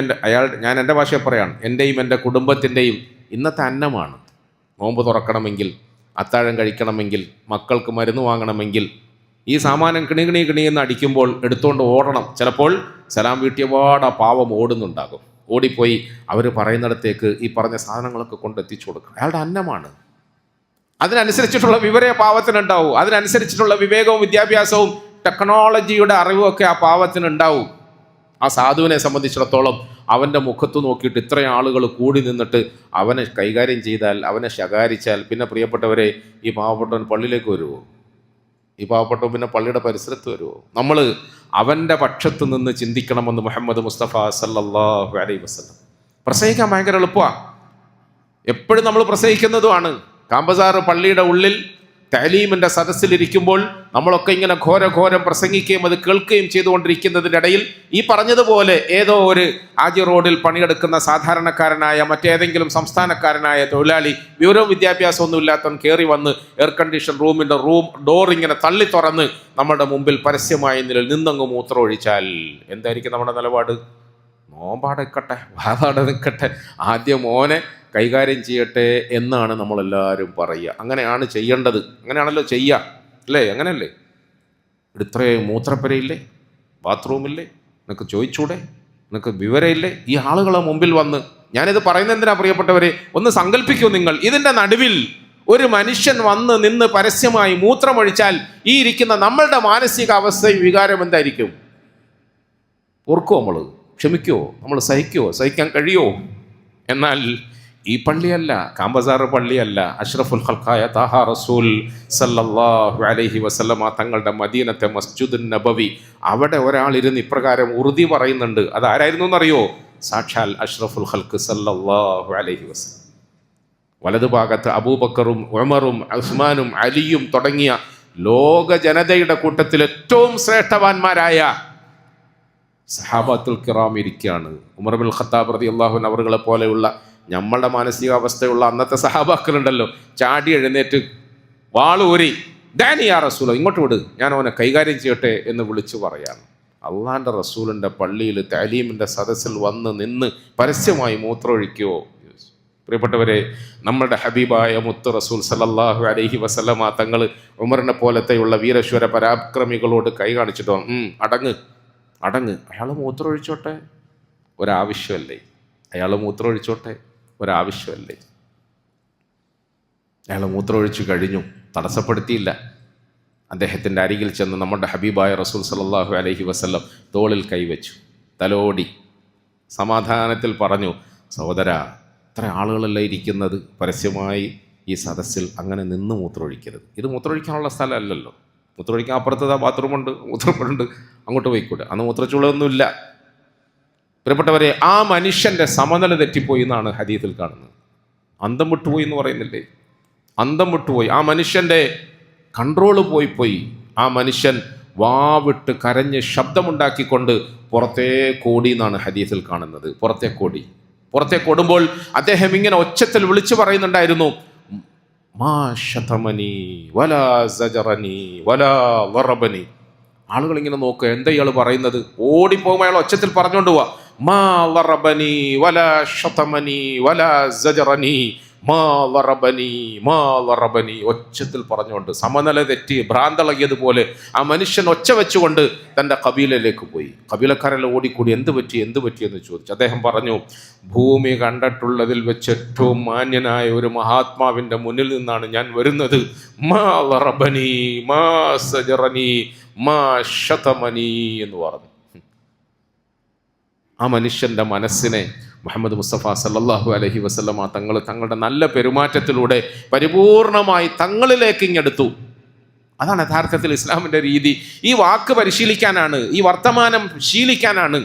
ഞാൻ എൻ്റെ ഭാഷയെ പറയാണ്, എൻ്റെയും എൻ്റെ കുടുംബത്തിൻ്റെയും ഇന്നത്തെ അന്നമാണ്. നോമ്പ് തുറക്കണമെങ്കിൽ, അത്താഴം കഴിക്കണമെങ്കിൽ, മക്കൾക്ക് മരുന്ന് വാങ്ങണമെങ്കിൽ ഈ സാമാനം കിണിയെന്ന് അടിക്കുമ്പോൾ എടുത്തുകൊണ്ട് ഓടണം. ചിലപ്പോൾ സലാം വീട്ടിയപാട് ആ പാവം ഓടുന്നുണ്ടാകും. ഓടിപ്പോയി അവർ പറയുന്നിടത്തേക്ക് ഈ പറഞ്ഞ സാധനങ്ങളൊക്കെ കൊണ്ടെത്തിച്ചു കൊടുക്കണം. അയാളുടെ അന്നമാണ്. അതിനനുസരിച്ചിട്ടുള്ള വിവരേ പാവത്തിനുണ്ടാവും. അതിനനുസരിച്ചിട്ടുള്ള വിവേകവും വിദ്യാഭ്യാസവും ടെക്നോളജിയുടെ അറിവും ഒക്കെ ആ പാവത്തിനുണ്ടാവും. ആ സാധുവിനെ സംബന്ധിച്ചിടത്തോളം അവൻ്റെ മുഖത്ത് നോക്കിയിട്ട് ഇത്രയും ആളുകൾ കൂടി നിന്നിട്ട് അവനെ കൈകാര്യം ചെയ്താൽ, അവനെ ശകാരിച്ചാൽ, പിന്നെ പ്രിയപ്പെട്ടവരെ, ഈ പാവപ്പെട്ടവൻ പള്ളിയിലേക്ക് വരുമോ? ഈ പാവപ്പെട്ടവൻ പിന്നെ പള്ളിയുടെ പരിസരത്ത് വരുമോ? നമ്മൾ അവൻ്റെ പക്ഷത്ത് നിന്ന് ചിന്തിക്കണമെന്ന് മുഹമ്മദ് മുസ്തഫ സല്ലല്ലാഹു അലൈഹി വസല്ലം. പ്രസംഗിക്കാൻ ഭയങ്കര എളുപ്പമാണ്, എപ്പോഴും നമ്മൾ പ്രസംഗിക്കുന്നതുമാണ്. കാമ്പസാറ് പള്ളിയുടെ ഉള്ളിൽ തഅലീമിൻ്റെ സദസ്സിലിരിക്കുമ്പോൾ നമ്മളൊക്കെ ഇങ്ങനെ ഘോരം പ്രസംഗിക്കുകയും അത് കേൾക്കുകയും ചെയ്തുകൊണ്ടിരിക്കുന്നതിൻ്റെ ഇടയിൽ ഈ പറഞ്ഞതുപോലെ ഏതോ ഒരു ആജി റോഡിൽ പണിയെടുക്കുന്ന സാധാരണക്കാരനായ മറ്റേതെങ്കിലും സംസ്ഥാനക്കാരനായ തൊഴിലാളി, വിവരവും വിദ്യാഭ്യാസവും ഒന്നും ഇല്ലാത്തവൻ കയറി വന്ന് എയർ കണ്ടീഷൻ റൂമിൻ്റെ ഡോർ ഇങ്ങനെ തള്ളി തുറന്ന് നമ്മുടെ മുമ്പിൽ പരസ്യമായ നിലയിൽ നിന്നങ്ങ് മൂത്രമൊഴിച്ചാൽ എന്തായിരിക്കും നമ്മുടെ നിലപാട്? നോമ്പാടെക്കട്ടെ, വാതാടെ നിൽക്കട്ടെ, ആദ്യം മോനെ കൈകാര്യം ചെയ്യട്ടെ എന്നാണ് നമ്മളെല്ലാവരും പറയുക. അങ്ങനെയാണ് ചെയ്യേണ്ടത്. അങ്ങനെയാണല്ലോ ചെയ്യുക, അല്ലേ? അങ്ങനെയല്ലേ? ഇത്രയും മൂത്രപ്പുരയില്ലേ, ബാത്റൂമില്ലേ, നിനക്ക് ചോദിച്ചൂടെ? നിനക്ക് വിവരമില്ലേ? ഈ ആളുകളെ മുമ്പിൽ വന്ന്, ഞാനിത് പറയുന്നത് എന്തിനാ പ്രിയപ്പെട്ടവരെ? ഒന്ന് സങ്കല്പിക്കൂ നിങ്ങൾ, ഇതിൻ്റെ നടുവിൽ ഒരു മനുഷ്യൻ വന്ന് നിന്ന് പരസ്യമായി മൂത്രമൊഴിച്ചാൽ ഈ ഇരിക്കുന്ന നമ്മളുടെ മാനസിക അവസ്ഥയും വികാരം എന്തായിരിക്കും? ഓർക്കുമോ? നമ്മൾ ക്ഷമിക്കുമോ? നമ്മൾ സഹിക്കുമോ? സഹിക്കാൻ കഴിയുമോ? എന്നാൽ ഈ പള്ളിയല്ല, കാമ്പസാറ് പള്ളിയല്ല, അഷ്റഫുൽ ഖൽഖായ താഹ റസൂൽ സല്ലല്ലാഹു അലൈഹി വസല്ലമ തങ്ങളുടെ മദീനത്തെ മസ്ജിദുൻ നബവി, അവിടെ ഒരാളിരുന്ന് ഇപ്രകാരം ഉറുദി പറയുന്നുണ്ട്. അത് ആരായിരുന്നു എന്നറിയോ? സാക്ഷാൽ അഷ്റഫുൽ ഖൽഖ് സല്ലല്ലാഹു അലൈഹി വസല്ലം. വലതുഭാഗത്ത് അബൂബക്കറും ഉമറും ഉസ്മാനും അലിയും തുടങ്ങിയ ലോക ജനതയുടെ കൂട്ടത്തിൽ ഏറ്റവും ശ്രേഷ്ഠവാന്മാരായ സഹാബത്തുൽ കിറാം ഇരിക്കുകയാണ്. ഉമർ ബിൻ ഖത്താബ് റളിയല്ലാഹു അൻഹു അവരുകളെ പോലെയുള്ള നമ്മളുടെ മാനസികാവസ്ഥയുള്ള അന്നത്തെ സഹാബാക്കളുണ്ടല്ലോ, ചാടി എഴുന്നേറ്റ് വാളൂരി ദാനി യാ റസൂല, ഇങ്ങോട്ട് വിട്, ഞാൻ അവനെ കൈകാര്യം ചെയ്യട്ടെ എന്ന് വിളിച്ചു പറയാണ്. അള്ളാൻ്റെ റസൂലിൻ്റെ പള്ളിയിൽ തഅലീമിൻ്റെ സദസ്സിൽ വന്ന് നിന്ന് പരസ്യമായി മൂത്രമൊഴിക്കുമോ? പ്രിയപ്പെട്ടവരെ, നമ്മളുടെ ഹബീബായ മുത്ത് റസൂൽ സല്ലല്ലാഹു അലൈഹി വസല്ലമ തങ്ങൾ ഉമറിനെ പോലത്തെയുള്ള വീരശ്വര പരാക്രമികളോട് കൈ കാണിച്ചിട്ടോ, അടങ്ങ് അടങ്ങ്, അയാൾ മൂത്രമൊഴിച്ചോട്ടെ, ഒരാവശ്യമല്ലേ, അയാൾ മൂത്രമൊഴിച്ചോട്ടെ, ഒരാവശ്യമല്ലേ. അയാൾ മൂത്രമൊഴിച്ചു കഴിഞ്ഞു, തടസ്സപ്പെടുത്തിയില്ല. അദ്ദേഹത്തിൻ്റെ അരികിൽ ചെന്ന് നമ്മുടെ ഹബീബായ റസൂൽ സല്ലല്ലാഹു അലൈഹി വസല്ലം തോളിൽ കൈവച്ചു, തലോടി സമാധാനത്തിൽ പറഞ്ഞു, സഹോദരാ, ഇത്ര ആളുകളല്ല ഇരിക്കുന്നത്, പരസ്യമായി ഈ സദസ്സിൽ അങ്ങനെ നിന്ന് മൂത്രമൊഴിക്കരുത്. ഇത് മൂത്രമൊഴിക്കാനുള്ള സ്ഥലമല്ലല്ലോ. മൂത്രമൊഴിക്കാൻ അപ്പുറത്ത് ബാത്റൂമുണ്ട്, മൂത്രപ്പെടുണ്ട്, അങ്ങോട്ട് പോയിക്കൂടെ. അന്ന് മൂത്രച്ചുളയൊന്നുമില്ല. പ്രിയപ്പെട്ടവരെ, ആ മനുഷ്യൻ്റെ സമനില തെറ്റിപ്പോയി എന്നാണ് ഹദീസിൽ കാണുന്നത്. അന്തം വിട്ടുപോയി എന്ന് പറയുന്നില്ലേ? അന്തം വിട്ടുപോയി. ആ മനുഷ്യൻ്റെ കൺട്രോള് പോയി. ആ മനുഷ്യൻ വാവിട്ട് കരഞ്ഞ് ശബ്ദമുണ്ടാക്കിക്കൊണ്ട് പുറത്തേക്കോടി എന്നാണ് ഹദീസിൽ കാണുന്നത്. പുറത്തേക്കോടുമ്പോൾ അദ്ദേഹം ഇങ്ങനെ ഒച്ചത്തിൽ വിളിച്ചു പറയുന്നുണ്ടായിരുന്നു, മാ ശതമനി വലാ സജറനി വലാ വറബനി. ആളുകൾ ഇങ്ങനെ നോക്കുക, എന്താ ഇയാൾ പറയുന്നത്? ഓടിപ്പോകുമ്പോൾ അയാൾ ഒച്ചത്തിൽ പറഞ്ഞുകൊണ്ട് പോവാ, മാ വറബനി വലാ ശതമനി വലാ സജറനി മാ വറബനി മാ വറബനി, ഒച്ചത്തിൽ പറഞ്ഞുകൊണ്ട് സമനില തെറ്റി ഭ്രാന്തളകിയതുപോലെ ആ മനുഷ്യൻ ഒച്ച വെച്ചുകൊണ്ട് തൻ്റെ കബീലയിലേക്ക് പോയി. കബീലക്കാരെല്ലാം ഓടിക്കൂടി, എന്ത് പറ്റി എന്ന് ചോദിച്ചു. അദ്ദേഹം പറഞ്ഞു, ഭൂമി കണ്ടിട്ടുള്ളതിൽ വെച്ച് ഏറ്റവും മാന്യനായ ഒരു മഹാത്മാവിൻ്റെ മുന്നിൽ നിന്നാണ് ഞാൻ വരുന്നത്. മാ വറബനി മാ സജറനി മാ ശതമനി എന്ന് പറഞ്ഞു. ആ മനുഷ്യൻ്റെ മനസ്സിനെ മുഹമ്മദ് മുസ്തഫ സല്ലല്ലാഹു അലൈഹി വസല്ലമ തങ്ങൾ തങ്ങളുടെ നല്ല പെരുമാറ്റത്തിലൂടെ പരിപൂർണമായി തങ്ങളിലേക്ക് ഇങ്ങെടുത്തു. അതാണ് യഥാർത്ഥത്തിൽ ഇസ്ലാമിൻ്റെ രീതി. ഈ വാക്ക് പരിശീലിക്കാനാണ്, ഈ വർത്തമാനം ശീലിക്കാനാണ്,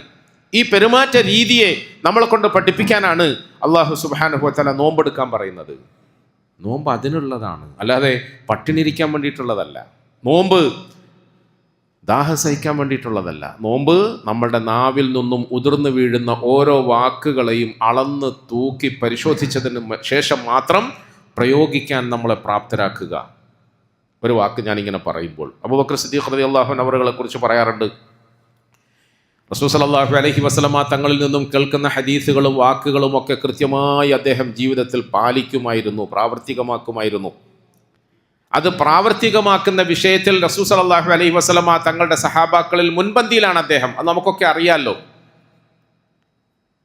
ഈ പെരുമാറ്റ രീതിയെ നമ്മളെ കൊണ്ട് പഠിപ്പിക്കാനാണ് അള്ളാഹു സുബ്ഹാനഹു വ തആല നോമ്പെടുക്കാൻ പറയുന്നത്. നോമ്പ് അതിനുള്ളതാണ്, അല്ലാതെ പട്ടിണിരിക്കാൻ വേണ്ടിയിട്ടുള്ളതല്ല. നോമ്പ് ദാഹം സഹിക്കാൻ വേണ്ടിയിട്ടുള്ളതല്ല. നോമ്പ് നമ്മളുടെ നാവിൽ നിന്നും ഉതിർന്നു വീഴുന്ന ഓരോ വാക്കുകളെയും അളന്ന് തൂക്കി പരിശോധിച്ചതിന് ശേഷം മാത്രം പ്രയോഗിക്കാൻ നമ്മളെ പ്രാപ്തരാക്കുക. ഒരു വാക്ക് ഞാനിങ്ങനെ പറയുമ്പോൾ അബൂബക്കർ സിദ്ദീഖ് റളിയല്ലാഹു അൻഹു അവരെ കുറിച്ച് പറയാറുണ്ട്, റസൂൽ സല്ലല്ലാഹു അലൈഹി വസല്ലമ തങ്ങളിൽ നിന്നും കേൾക്കുന്ന ഹദീസുകളും വാക്കുകളും ഒക്കെ കൃത്യമായി അദ്ദേഹം ജീവിതത്തിൽ പാലിക്കുമായിരുന്നു, പ്രാവർത്തികമാക്കുമായിരുന്നു. അത് പ്രാവർത്തികമാക്കുന്ന വിഷയത്തിൽ റസൂൽ സല്ലല്ലാഹു അലൈഹി വസല്ലമ തങ്ങളുടെ സഹാബാക്കളിൽ മുൻപന്തിയിലാണ് അദ്ദേഹം. അത് നമുക്കൊക്കെ അറിയാമല്ലോ.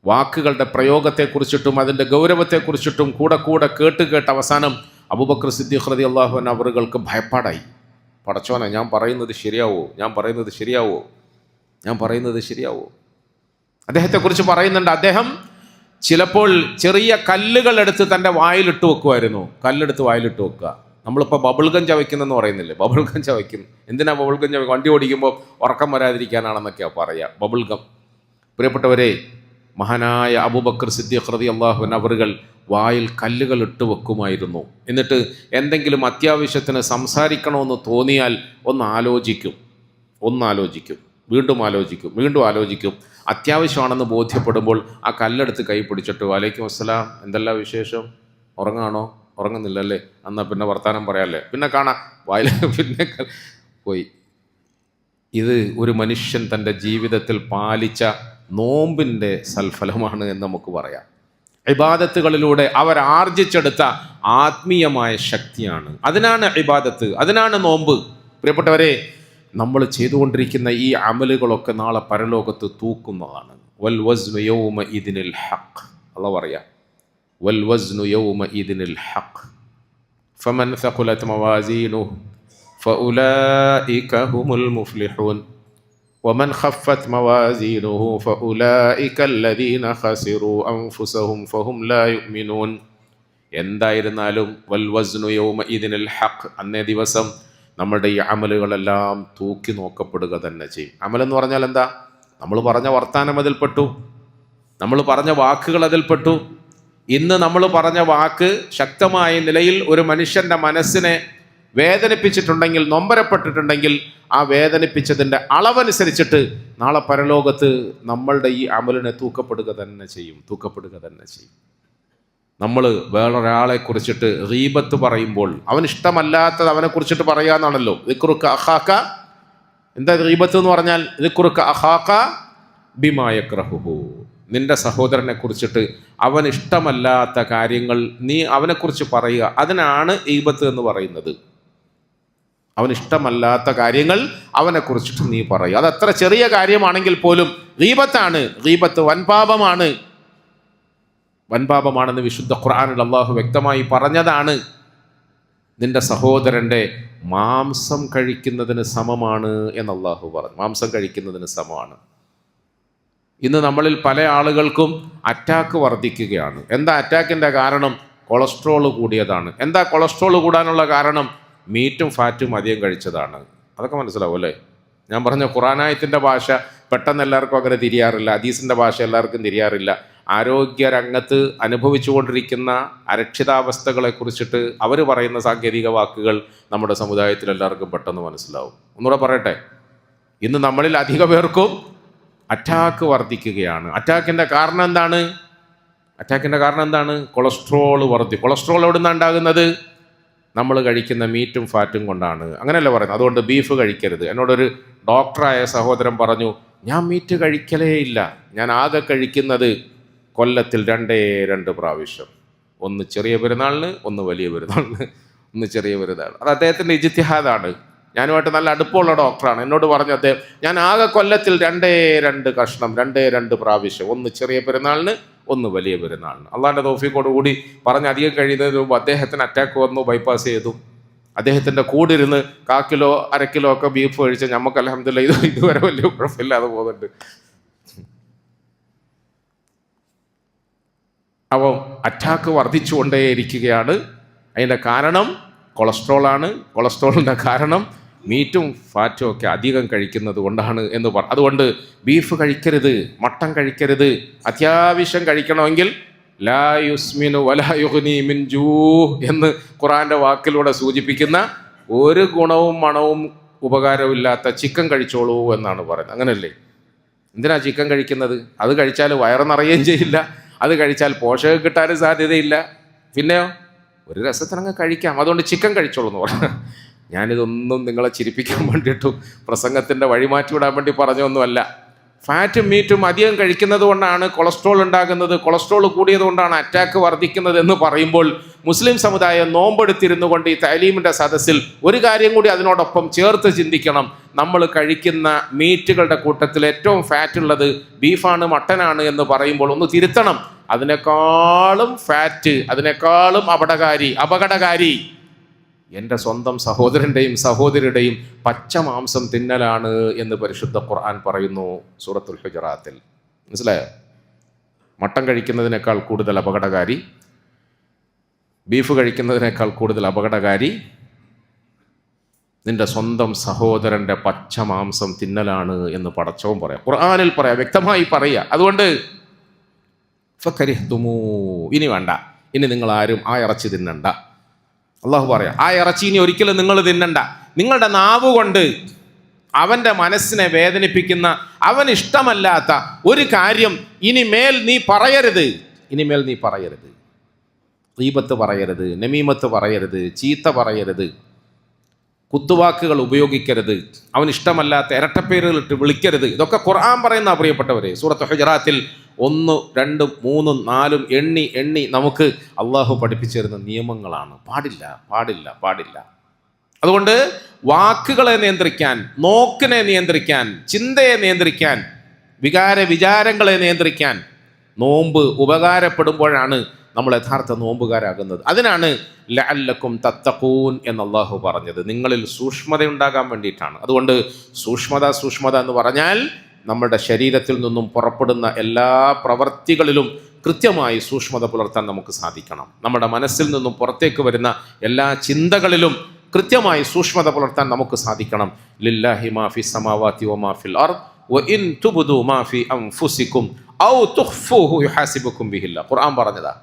വാക്കുകളുടെ പ്രയോഗത്തെക്കുറിച്ചിട്ടും അതിൻ്റെ ഗൗരവത്തെക്കുറിച്ചിട്ടും കൂടെ കേട്ട് അവസാനം അബൂബക്കർ സിദ്ദീഖ് റളിയല്ലാഹു അൻഹു അവർക്ക് ഭയപ്പാടായി. പടച്ചോനെ, ഞാൻ പറയുന്നത് ശരിയാവോ? അദ്ദേഹത്തെക്കുറിച്ച് പറയുന്നുണ്ട്, അദ്ദേഹം ചിലപ്പോൾ ചെറിയ കല്ലുകൾ എടുത്ത് തൻ്റെ വായിലിട്ട് വെക്കുമായിരുന്നു. കല്ലെടുത്ത് വായിലിട്ട് വെക്കുക. നമ്മളിപ്പോൾ ബബിൾഗം ചവയ്ക്കുന്നെന്ന് പറയുന്നില്ലേ? ബബിൾഗം ചവയ്ക്കുന്നു. എന്തിനാ ബബിൾഗം ചവയ്ക്കും? വണ്ടി ഓടിക്കുമ്പോൾ ഉറക്കം വരാതിരിക്കാനാണെന്നൊക്കെയാണ് പറയുക, ബബിൾഗം. പ്രിയപ്പെട്ടവരെ, മഹാനായ അബൂബക്കർ സിദ്ദീഖ് റളിയല്ലാഹു അൻഹു അവர்கள் വായിൽ കല്ലുകൾ ഇട്ട് വെക്കുമായിരുന്നു. എന്നിട്ട് എന്തെങ്കിലും അത്യാവശ്യത്തിന് സംസാരിക്കണമെന്ന് തോന്നിയാൽ ഒന്ന് ആലോചിക്കും, വീണ്ടും ആലോചിക്കും. അത്യാവശ്യമാണെന്ന് ബോധ്യപ്പെടുമ്പോൾ ആ കല്ലെടുത്ത് കൈ പിടിച്ചിട്ട്, വലൈക്കും അസ്സലാം, എന്തെല്ലാം വിശേഷം, ഉറങ്ങാണോ? ഉറങ്ങുന്നില്ലല്ലേ, എന്നാൽ പിന്നെ വർത്താനം പറയാല്ലേ, പിന്നെ കാണാം, വായിൽ പിന്നെ പോയി. ഇത് ഒരു മനുഷ്യൻ തൻ്റെ ജീവിതത്തിൽ പാലിച്ച നോമ്പിൻ്റെ സൽഫലമാണ് എന്ന് നമുക്ക് പറയാം. ഇബാദത്തുകളിലൂടെ അവർ ആർജിച്ചെടുത്ത ആത്മീയമായ ശക്തിയാണ്. അതിനാണ് ഇബാദത്ത്, അതിനാണ് നോമ്പ്. പ്രിയപ്പെട്ടവരെ, നമ്മൾ ചെയ്തുകൊണ്ടിരിക്കുന്ന ഈ അമലുകളൊക്കെ നാളെ പരലോകത്ത് തൂക്കുന്നതാണ്. വൽ വസ്നു യൗമ ഇദിനിൽ ഹഖ്, അല്ലാഹു പറയാം, വൽ വസ്നു യൗമ ഇദിനിൽ ഹഖ് ഫമൻ ثقلت موازينه فأولئك هم المفلحون. വമൻ ഖഫ്ഫത് മവാസീനുഹു ഫഉലൈക അല്ലദീന ഖസിറു അൻഫുസഹും ഫഹും ലാ യുഅ്മിനൂൻ. എന്തായിരുന്നാലും വൽ വസ്നു യൗമഇദിനിൽ ഹഖ്, അന്നേ ദിവസം നമ്മുടെ ഈ അമലുകളെല്ലാം തൂക്കി നോക്കപ്പെടുക തന്നെ ചെയ്യും. അമലെന്ന് പറഞ്ഞാൽ എന്താ? നമ്മൾ പറഞ്ഞ വർത്താനം അതിൽപ്പെട്ടു, നമ്മൾ പറഞ്ഞ വാക്കുകൾ അതിൽപ്പെട്ടു. ഇന്ന് നമ്മൾ പറഞ്ഞ വാക്ക് ശക്തമായ നിലയിൽ ഒരു മനുഷ്യൻ്റെ മനസ്സിനെ വേദനിപ്പിച്ചിട്ടുണ്ടെങ്കിൽ, നൊമ്പരപ്പെട്ടിട്ടുണ്ടെങ്കിൽ, ആ വേദനിപ്പിച്ചതിൻ്റെ അളവനുസരിച്ചിട്ട് നാളെ പരലോകത്ത് നമ്മളുടെ ഈ അമലിനെ തൂക്കപ്പെടുക തന്നെ ചെയ്യും. നമ്മൾ വേറൊരാളെ കുറിച്ചിട്ട് ഗീബത്ത് പറയുമ്പോൾ അവൻ ഇഷ്ടമല്ലാത്തത് അവനെ കുറിച്ചിട്ട് പറയാന്നാണല്ലോ. ദിക്റുക അഖാക, എന്താ ഗീബത്ത് എന്ന് പറഞ്ഞാൽ? ദിക്റുക അഖാക ബിമാ യക്റഹുഹു, നിന്റെ സഹോദരനെ കുറിച്ചിട്ട് അവൻ ഇഷ്ടമല്ലാത്ത കാര്യങ്ങൾ നീ അവനെക്കുറിച്ച് പറയുക, അതിനാണ് ഗീബത്ത് എന്ന് പറയുന്നത്. അവൻ ഇഷ്ടമല്ലാത്ത കാര്യങ്ങൾ അവനെക്കുറിച്ചിട്ട് നീ പറയുക. അത് അത്ര ചെറിയ കാര്യമാണെങ്കിൽ പോലും ഗീബത്താണ്. ഗീബത്ത് വൻപാപമാണെന്ന് വിശുദ്ധ ഖുർആനിൽ അല്ലാഹു വ്യക്തമായി പറഞ്ഞതാണ്. നിന്റെ സഹോദരൻ്റെ മാംസം കഴിക്കുന്നതിന് സമമാണ് എന്ന് അല്ലാഹു പറഞ്ഞു. മാംസം കഴിക്കുന്നതിന് സമമാണ്. ഇന്ന് നമ്മളിൽ പല ആളുകൾക്കും അറ്റാക്ക് വർദ്ധിക്കുകയാണ്. എന്താ അറ്റാക്കിൻ്റെ കാരണം? കൊളസ്ട്രോൾ കൂടിയതാണ്. എന്താ കൊളസ്ട്രോൾ കൂടാനുള്ള കാരണം? മീറ്റും ഫാറ്റും അധികം കഴിച്ചതാണ്. അതൊക്കെ മനസ്സിലാവും അല്ലേ? ഞാൻ പറഞ്ഞ ഖുർആനായത്തിൻ്റെ ഭാഷ പെട്ടെന്ന് എല്ലാവർക്കും അങ്ങനെ തിരിയാറില്ല, ഹദീസിൻ്റെ ഭാഷ എല്ലാവർക്കും തിരിയാറില്ല. ആരോഗ്യരംഗത്ത് അനുഭവിച്ചുകൊണ്ടിരിക്കുന്ന അരക്ഷിതാവസ്ഥകളെ കുറിച്ചിട്ട് അവർ പറയുന്ന സാങ്കേതിക വാക്കുകൾ നമ്മുടെ സമുദായത്തിൽ എല്ലാവർക്കും പെട്ടെന്ന് മനസ്സിലാവും. ഒന്നുകൂടെ പറയട്ടെ, ഇന്ന് നമ്മളിൽ അധിക പേർക്കും അറ്റാക്ക് വർദ്ധിക്കുകയാണ്. അറ്റാക്കിൻ്റെ കാരണം എന്താണ്? കൊളസ്ട്രോൾ കൊളസ്ട്രോൾ എവിടെ നിന്നാണ് ഉണ്ടാകുന്നത്? നമ്മൾ കഴിക്കുന്ന മീറ്റും ഫാറ്റും കൊണ്ടാണ്. അങ്ങനെയല്ല പറയുന്നത്. അതുകൊണ്ട് ബീഫ് കഴിക്കരുത്. എന്നോടൊരു ഡോക്ടറായ സഹോദരൻ പറഞ്ഞു, ഞാൻ മീറ്റ് കഴിക്കലേ ഇല്ല, ഞാൻ ആകെ കഴിക്കുന്നത് കൊല്ലത്തിൽ 2 പ്രാവശ്യം. ഒന്ന് ചെറിയ പെരുന്നാളിന്, ഒന്ന് വലിയ പെരുന്നാളിന്. ഒന്ന് ചെറിയ പെരുന്നാൾ. അത് അദ്ദേഹത്തിൻ്റെ ഇജ്തിഹാദാണ്. ഞാനുമായിട്ട് നല്ല അടുപ്പമുള്ള ഡോക്ടറാണ്. എന്നോട് പറഞ്ഞു അദ്ദേഹം, ഞാൻ ആകെ കൊല്ലത്തിൽ 2 കഷ്ണം, 2 പ്രാവശ്യം, ഒന്ന് ചെറിയ പെരുന്നാളിന്, ഒന്ന് വലിയ പെരുന്നാളിന്. അള്ളാഹിൻ്റെ തൗഫീഖോട് കൂടി പറഞ്ഞ് അധികം കഴിയുന്നതിന് മുമ്പ് അദ്ദേഹത്തിന് അറ്റാക്ക് വന്നു, ബൈപ്പാസ് ചെയ്തു. അദ്ദേഹത്തിൻ്റെ കൂടിരുന്ന് 1/4 കിലോ 1/2 കിലോ ഒക്കെ ബീഫ് കഴിച്ച് നമുക്ക് അൽഹംദുലില്ലാഹ് ഇതുവരെ വലിയ കുഴപ്പമില്ലാതെ പോകുന്നുണ്ട്. അപ്പോൾ അറ്റാക്ക് വർദ്ധിച്ചുകൊണ്ടേയിരിക്കുകയാണ്. അതിൻ്റെ കാരണം കൊളസ്ട്രോളാണ്. കൊളസ്ട്രോളിൻ്റെ കാരണം മീറ്റും ഫാറ്റും ഒക്കെ അധികം കഴിക്കുന്നത് കൊണ്ടാണ് എന്ന് അതുകൊണ്ട് ബീഫ് കഴിക്കരുത്, മട്ടൻ കഴിക്കരുത്. അത്യാവശ്യം കഴിക്കണമെങ്കിൽ ലാ യുസ്മിനു വലാ യുഗ്നി മിൻ ജൂ എന്ന് ഖുർആൻ്റെ വാക്കിലൂടെ സൂചിപ്പിക്കുന്ന ഒരു ഗുണവും മണവും ഉപകാരവും ഇല്ലാത്ത ചിക്കൻ കഴിച്ചോളൂ എന്നാണ് പറയുന്നത്. അങ്ങനെയല്ലേ? എന്തിനാ ചിക്കൻ കഴിക്കുന്നത്? അത് കഴിച്ചാൽ വയറ് നിറയുകയും ചെയ്യില്ല, അത് കഴിച്ചാൽ പോഷകം കിട്ടാനും സാധ്യതയില്ല. പിന്നെയോ ഒരു രസത്തിനങ്ങ് കഴിക്കാം, അതുകൊണ്ട് ചിക്കൻ കഴിച്ചോളൂ എന്ന് പറഞ്ഞു. ഞാനിതൊന്നും നിങ്ങളെ ചിരിപ്പിക്കാൻ വേണ്ടിയിട്ടും പ്രസംഗത്തിൻ്റെ വഴിമാറ്റി വിടാൻ വേണ്ടി പറഞ്ഞൊന്നുമല്ല. ഫാറ്റും മീറ്റും അധികം കഴിക്കുന്നത് കൊണ്ടാണ് കൊളസ്ട്രോൾ ഉണ്ടാകുന്നത്, കൊളസ്ട്രോൾ കൂടിയത് കൊണ്ടാണ് അറ്റാക്ക് വർദ്ധിക്കുന്നത് എന്ന് പറയുമ്പോൾ മുസ്ലിം സമുദായം നോമ്പെടുത്തിരുന്നു കൊണ്ട് ഈ തലീമിൻ്റെ സദസ്സിൽ ഒരു കാര്യം കൂടി അതിനോടൊപ്പം ചേർത്ത് ചിന്തിക്കണം. നമ്മൾ കഴിക്കുന്ന മീറ്റുകളുടെ കൂട്ടത്തിൽ ഏറ്റവും ഫാറ്റ് ഉള്ളത് ബീഫാണ്, മട്ടനാണ് എന്ന് പറയുമ്പോൾ ഒന്ന് തിരുത്തണം. അതിനേക്കാളും ഫാറ്റ്, അതിനേക്കാളും അപകടകാരി എൻ്റെ സ്വന്തം സഹോദരൻ്റെയും സഹോദരിയുടെയും പച്ച മാംസം തിന്നലാണ് എന്ന് പരിശുദ്ധ ഖുർആൻ പറയുന്നു സൂറത്തുൽ ഹുജറാത്തിൽ. മനസ്സിലായോ? മട്ടൻ കഴിക്കുന്നതിനേക്കാൾ കൂടുതൽ അപകടകാരി, ബീഫ് കഴിക്കുന്നതിനേക്കാൾ കൂടുതൽ അപകടകാരി നിന്റെ സ്വന്തം സഹോദരൻ്റെ പച്ച മാംസം തിന്നലാണ് എന്ന് പടച്ചവൻ പറയാം, ഖുർആനിൽ പറയാം, വ്യക്തമായി പറയുക. അതുകൊണ്ട് ഫകരിഹ്തുമൂ, ഇനി വേണ്ട, ഇനി നിങ്ങൾ ആരും ആ ഇറച്ചി തിന്നണ്ട. അള്ളാഹു പറയാം, ആ ഇറച്ചി ഇനി ഒരിക്കലും നിങ്ങൾ തിന്നണ്ട. നിങ്ങളുടെ നാവ് കൊണ്ട് അവൻ്റെ മനസ്സിനെ വേദനിപ്പിക്കുന്ന, അവൻ ഇഷ്ടമല്ലാത്ത ഒരു കാര്യം ഇനിമേൽ നീ പറയരുത്. ഗീബത്ത് പറയരുത്, നമീമത്ത് പറയരുത്, ചീത്ത പറയരുത്, കുത്തുവാക്കുകൾ ഉപയോഗിക്കരുത്, അവൻ ഇഷ്ടമല്ലാത്ത ഇരട്ടപ്പേരുകളിട്ട് വിളിക്കരുത്. ഇതൊക്കെ ഖുർആൻ പറയുന്ന പ്രിയപ്പെട്ടവരെ. സൂറത്ത് ഹുജറാത്തിൽ 1, 2, 3, 4 എണ്ണി നമുക്ക് അള്ളാഹു പഠിപ്പിച്ചു തരുന്ന നിയമങ്ങളാണ്. പാടില്ല. അതുകൊണ്ട് വാക്കുകളെ നിയന്ത്രിക്കാൻ, നോക്കിനെ നിയന്ത്രിക്കാൻ, ചിന്തയെ നിയന്ത്രിക്കാൻ, വിചാരങ്ങളെ നിയന്ത്രിക്കാൻ നോമ്പ് ഉപകാരപ്പെടുമ്പോഴാണ് നമ്മൾ യഥാർത്ഥ നോമ്പുകാരാകുന്നത്. അതിനാണ് ലഅല്ലക്കും തത്തഖൂൻ എന്ന് അല്ലാഹു പറഞ്ഞത്. നിങ്ങളിൽ സൂക്ഷ്മതയുണ്ടാകാൻ വേണ്ടിയിട്ടാണ്. അതുകൊണ്ട് സൂക്ഷ്മത എന്ന് പറഞ്ഞാൽ നമ്മുടെ ശരീരത്തിൽ നിന്നും പുറപ്പെടുന്ന എല്ലാ പ്രവൃത്തികളിലും കൃത്യമായി സൂക്ഷ്മത പുലർത്താൻ നമുക്ക് സാധിക്കണം. നമ്മുടെ മനസ്സിൽ നിന്നും പുറത്തേക്ക് വരുന്ന എല്ലാ ചിന്തകളിലും കൃത്യമായി സൂക്ഷ്മത പുലർത്താൻ നമുക്ക് സാധിക്കണം. ലില്ലാഹി മാ ഫി സമാവാതി വ മാ ഫിൽ അർദ് വ ഇൻ തുബ്ദു മാ ഫി അൻഫുസികും ഔ തുഖ്ഫൂഹു യുഹാസിബുകും ബിഹില്ലാഹ്. ഖുർആൻ പറഞ്ഞതാ.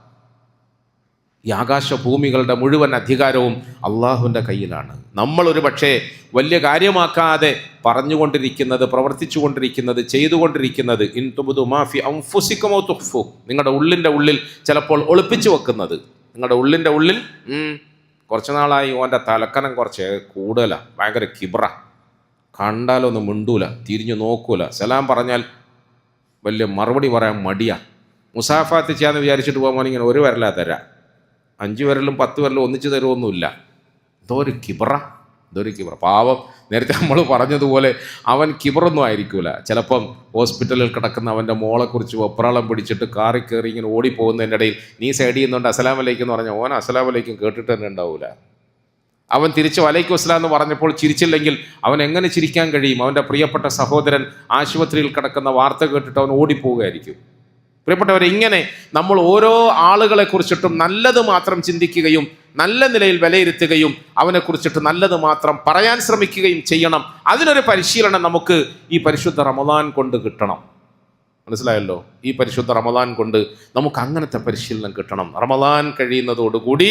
ഈ ആകാശഭൂമികളുടെ മുഴുവൻ അധികാരവും അള്ളാഹുവിൻ്റെ കയ്യിലാണ്. നമ്മളൊരു പക്ഷേ വലിയ കാര്യമാക്കാതെ പറഞ്ഞുകൊണ്ടിരിക്കുന്നത്, പ്രവർത്തിച്ചുകൊണ്ടിരിക്കുന്നത്, ചെയ്തുകൊണ്ടിരിക്കുന്നത് ഇൻ തുബ്ദു മാ ഫി അൻഫുസികും ഔ തുഖ്ഫൂ, നിങ്ങളുടെ ഉള്ളിൽ ചിലപ്പോൾ ഒളിപ്പിച്ചു വെക്കുന്നത്. നിങ്ങളുടെ ഉള്ളിൽ കുറച്ച് നാളായി ഓൻ്റെ തലക്കനം കുറച്ച് കൂടുതലാണ്, ഭയങ്കര കിബ്ര, കണ്ടാലൊന്നും മിണ്ടൂല, തിരിഞ്ഞു നോക്കൂല, സലാം പറഞ്ഞാൽ വലിയ മറുപടി പറയാൻ മടിയാ, മുസാഫാത്ത് ചെയ്യാന്ന് വിചാരിച്ചിട്ട് പോകുമ്പോൾ ഇങ്ങനെ ഒരു വിരലാ തരാം, 5 വിരലും 10 വിരലും ഒന്നിച്ച് തരുമൊന്നുമില്ല. ഇതൊരു കിബ്ര. പാവം, നേരത്തെ നമ്മൾ പറഞ്ഞതുപോലെ അവൻ കിബറൊന്നും ആയിരിക്കൂല. ചിലപ്പം ഹോസ്പിറ്റലിൽ കിടക്കുന്ന അവൻ്റെ മോളെക്കുറിച്ച് വെപ്രാളം പിടിച്ചിട്ട് കാറിൽ കയറി ഇങ്ങനെ ഓടിപ്പോകുന്നതിൻ്റെ ഇടയിൽ നീ സൈഡ് ചെയ്യുന്നുണ്ട് അസ്സലാമലൈക്കും എന്ന് പറഞ്ഞാൽ ഓൻ അസ്സലാമലൈക്കും കേട്ടിട്ട് തന്നെ ഉണ്ടാവില്ല. അവൻ തിരിച്ച് വലൈക്കും അസ്സലാം എന്ന് പറഞ്ഞപ്പോൾ ചിരിച്ചില്ലെങ്കിൽ അവൻ എങ്ങനെ ചിരിക്കാൻ കഴിയും? അവൻ്റെ പ്രിയപ്പെട്ട സഹോദരൻ ആശുപത്രിയിൽ കിടക്കുന്ന വാർത്ത കേട്ടിട്ട് അവൻ ഓടിപ്പോവുകയായിരിക്കും. പ്രിയപ്പെട്ടവരെ, ഇങ്ങനെ നമ്മൾ ഓരോ ആളുകളെ കുറിച്ചിട്ടും നല്ലത് മാത്രം ചിന്തിക്കുകയും നല്ല നിലയിൽ വിലയിരുത്തുകയും അവനെക്കുറിച്ചിട്ട് നല്ലത് മാത്രം പറയാൻ ശ്രമിക്കുകയും ചെയ്യണം. അതിനൊരു പരിശീലനം നമുക്ക് ഈ പരിശുദ്ധ റമദാൻ കൊണ്ട് കിട്ടണം. മനസ്സിലായല്ലോ? ഈ പരിശുദ്ധ റമദാൻ കൊണ്ട് നമുക്ക് അങ്ങനത്തെ പരിശീലനം കിട്ടണം. റമദാൻ കഴിയുന്നതോടുകൂടി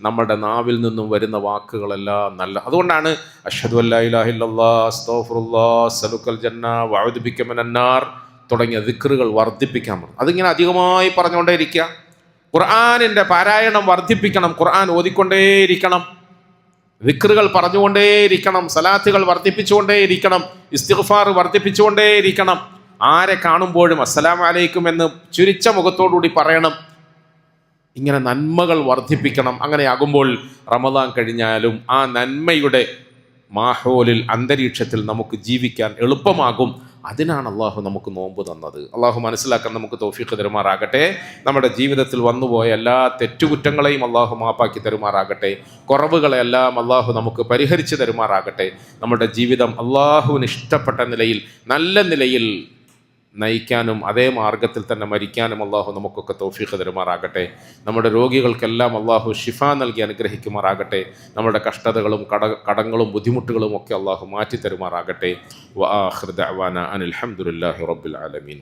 നമ്മുടെ നാവിൽ നിന്നും വരുന്ന വാക്കുകളെല്ലാം നല്ല. അതുകൊണ്ടാണ് അഷ്ഹദു അല്ലാ ഇലാഹ ഇല്ലല്ലാഹ് അസ്തഗ്ഫിറുല്ലാഹ് അസ്അലുക്കൽ ജന്ന വഅഊദു ബിക മിനന്നാർ തുടങ്ങിയ ദിക്റുകൾ വർദ്ധിപ്പിക്കാൻ പറഞ്ഞു. അതിങ്ങനെ അധികമായി പറഞ്ഞുകൊണ്ടേ ഇരിക്കുക. ഖുർആനിൻ്റെ പാരായണം വർദ്ധിപ്പിക്കണം, ഖുർആൻ ഓതിക്കൊണ്ടേയിരിക്കണം, ദിക്റുകൾ പറഞ്ഞുകൊണ്ടേയിരിക്കണം, സലാത്തുകൾ വർദ്ധിപ്പിച്ചുകൊണ്ടേയിരിക്കണം, ഇസ്തിഗ്ഫാർ വർദ്ധിപ്പിച്ചുകൊണ്ടേയിരിക്കണം. ആരെ കാണുമ്പോഴും അസ്സലാമു അലൈക്കും എന്ന് ചുരിച്ച മുഖത്തോടുകൂടി പറയണം. ഇങ്ങനെ നന്മകൾ വർദ്ധിപ്പിക്കണം. അങ്ങനെയാകുമ്പോൾ റമദാൻ കഴിഞ്ഞാലും ആ നന്മയുടെ മാഹോലിൽ, അന്തരീക്ഷത്തിൽ നമുക്ക് ജീവിക്കാൻ എളുപ്പമാകും. അതിനാണ് അള്ളാഹു നമുക്ക് നോമ്പ് തന്നത്. അള്ളാഹു മനസ്സിലാക്കാൻ നമുക്ക് തൗഫീഖ് തരുമാറാകട്ടെ. നമ്മുടെ ജീവിതത്തിൽ വന്നുപോയ എല്ലാ തെറ്റുകുറ്റങ്ങളെയും അള്ളാഹു മാപ്പാക്കി തരുമാറാകട്ടെ. കുറവുകളെല്ലാം അള്ളാഹു നമുക്ക് പരിഹരിച്ച് തരുമാറാകട്ടെ. നമ്മുടെ ജീവിതം അള്ളാഹുവിന് ഇഷ്ടപ്പെട്ട നിലയിൽ, നല്ല നിലയിൽ നയിക്കാനും അതേ മാർഗത്തിൽ തന്നെ മരിക്കാനും അള്ളാഹു നമുക്കൊക്കെ തൗഫീഖ് തരുമാറാകട്ടെ. നമ്മുടെ രോഗികൾക്കെല്ലാം അള്ളാഹു ഷിഫ നൽകി അനുഗ്രഹിക്കുമാറാകട്ടെ. നമ്മുടെ കഷ്ടതകളും കടങ്ങളും ബുദ്ധിമുട്ടുകളും ഒക്കെ അള്ളാഹു മാറ്റി തരുമാറാകട്ടെ. വആഖിറു ദഅ്വാനാ അനിൽ ഹംദുലില്ലാഹി റബ്ബിൽ ആലമീൻ.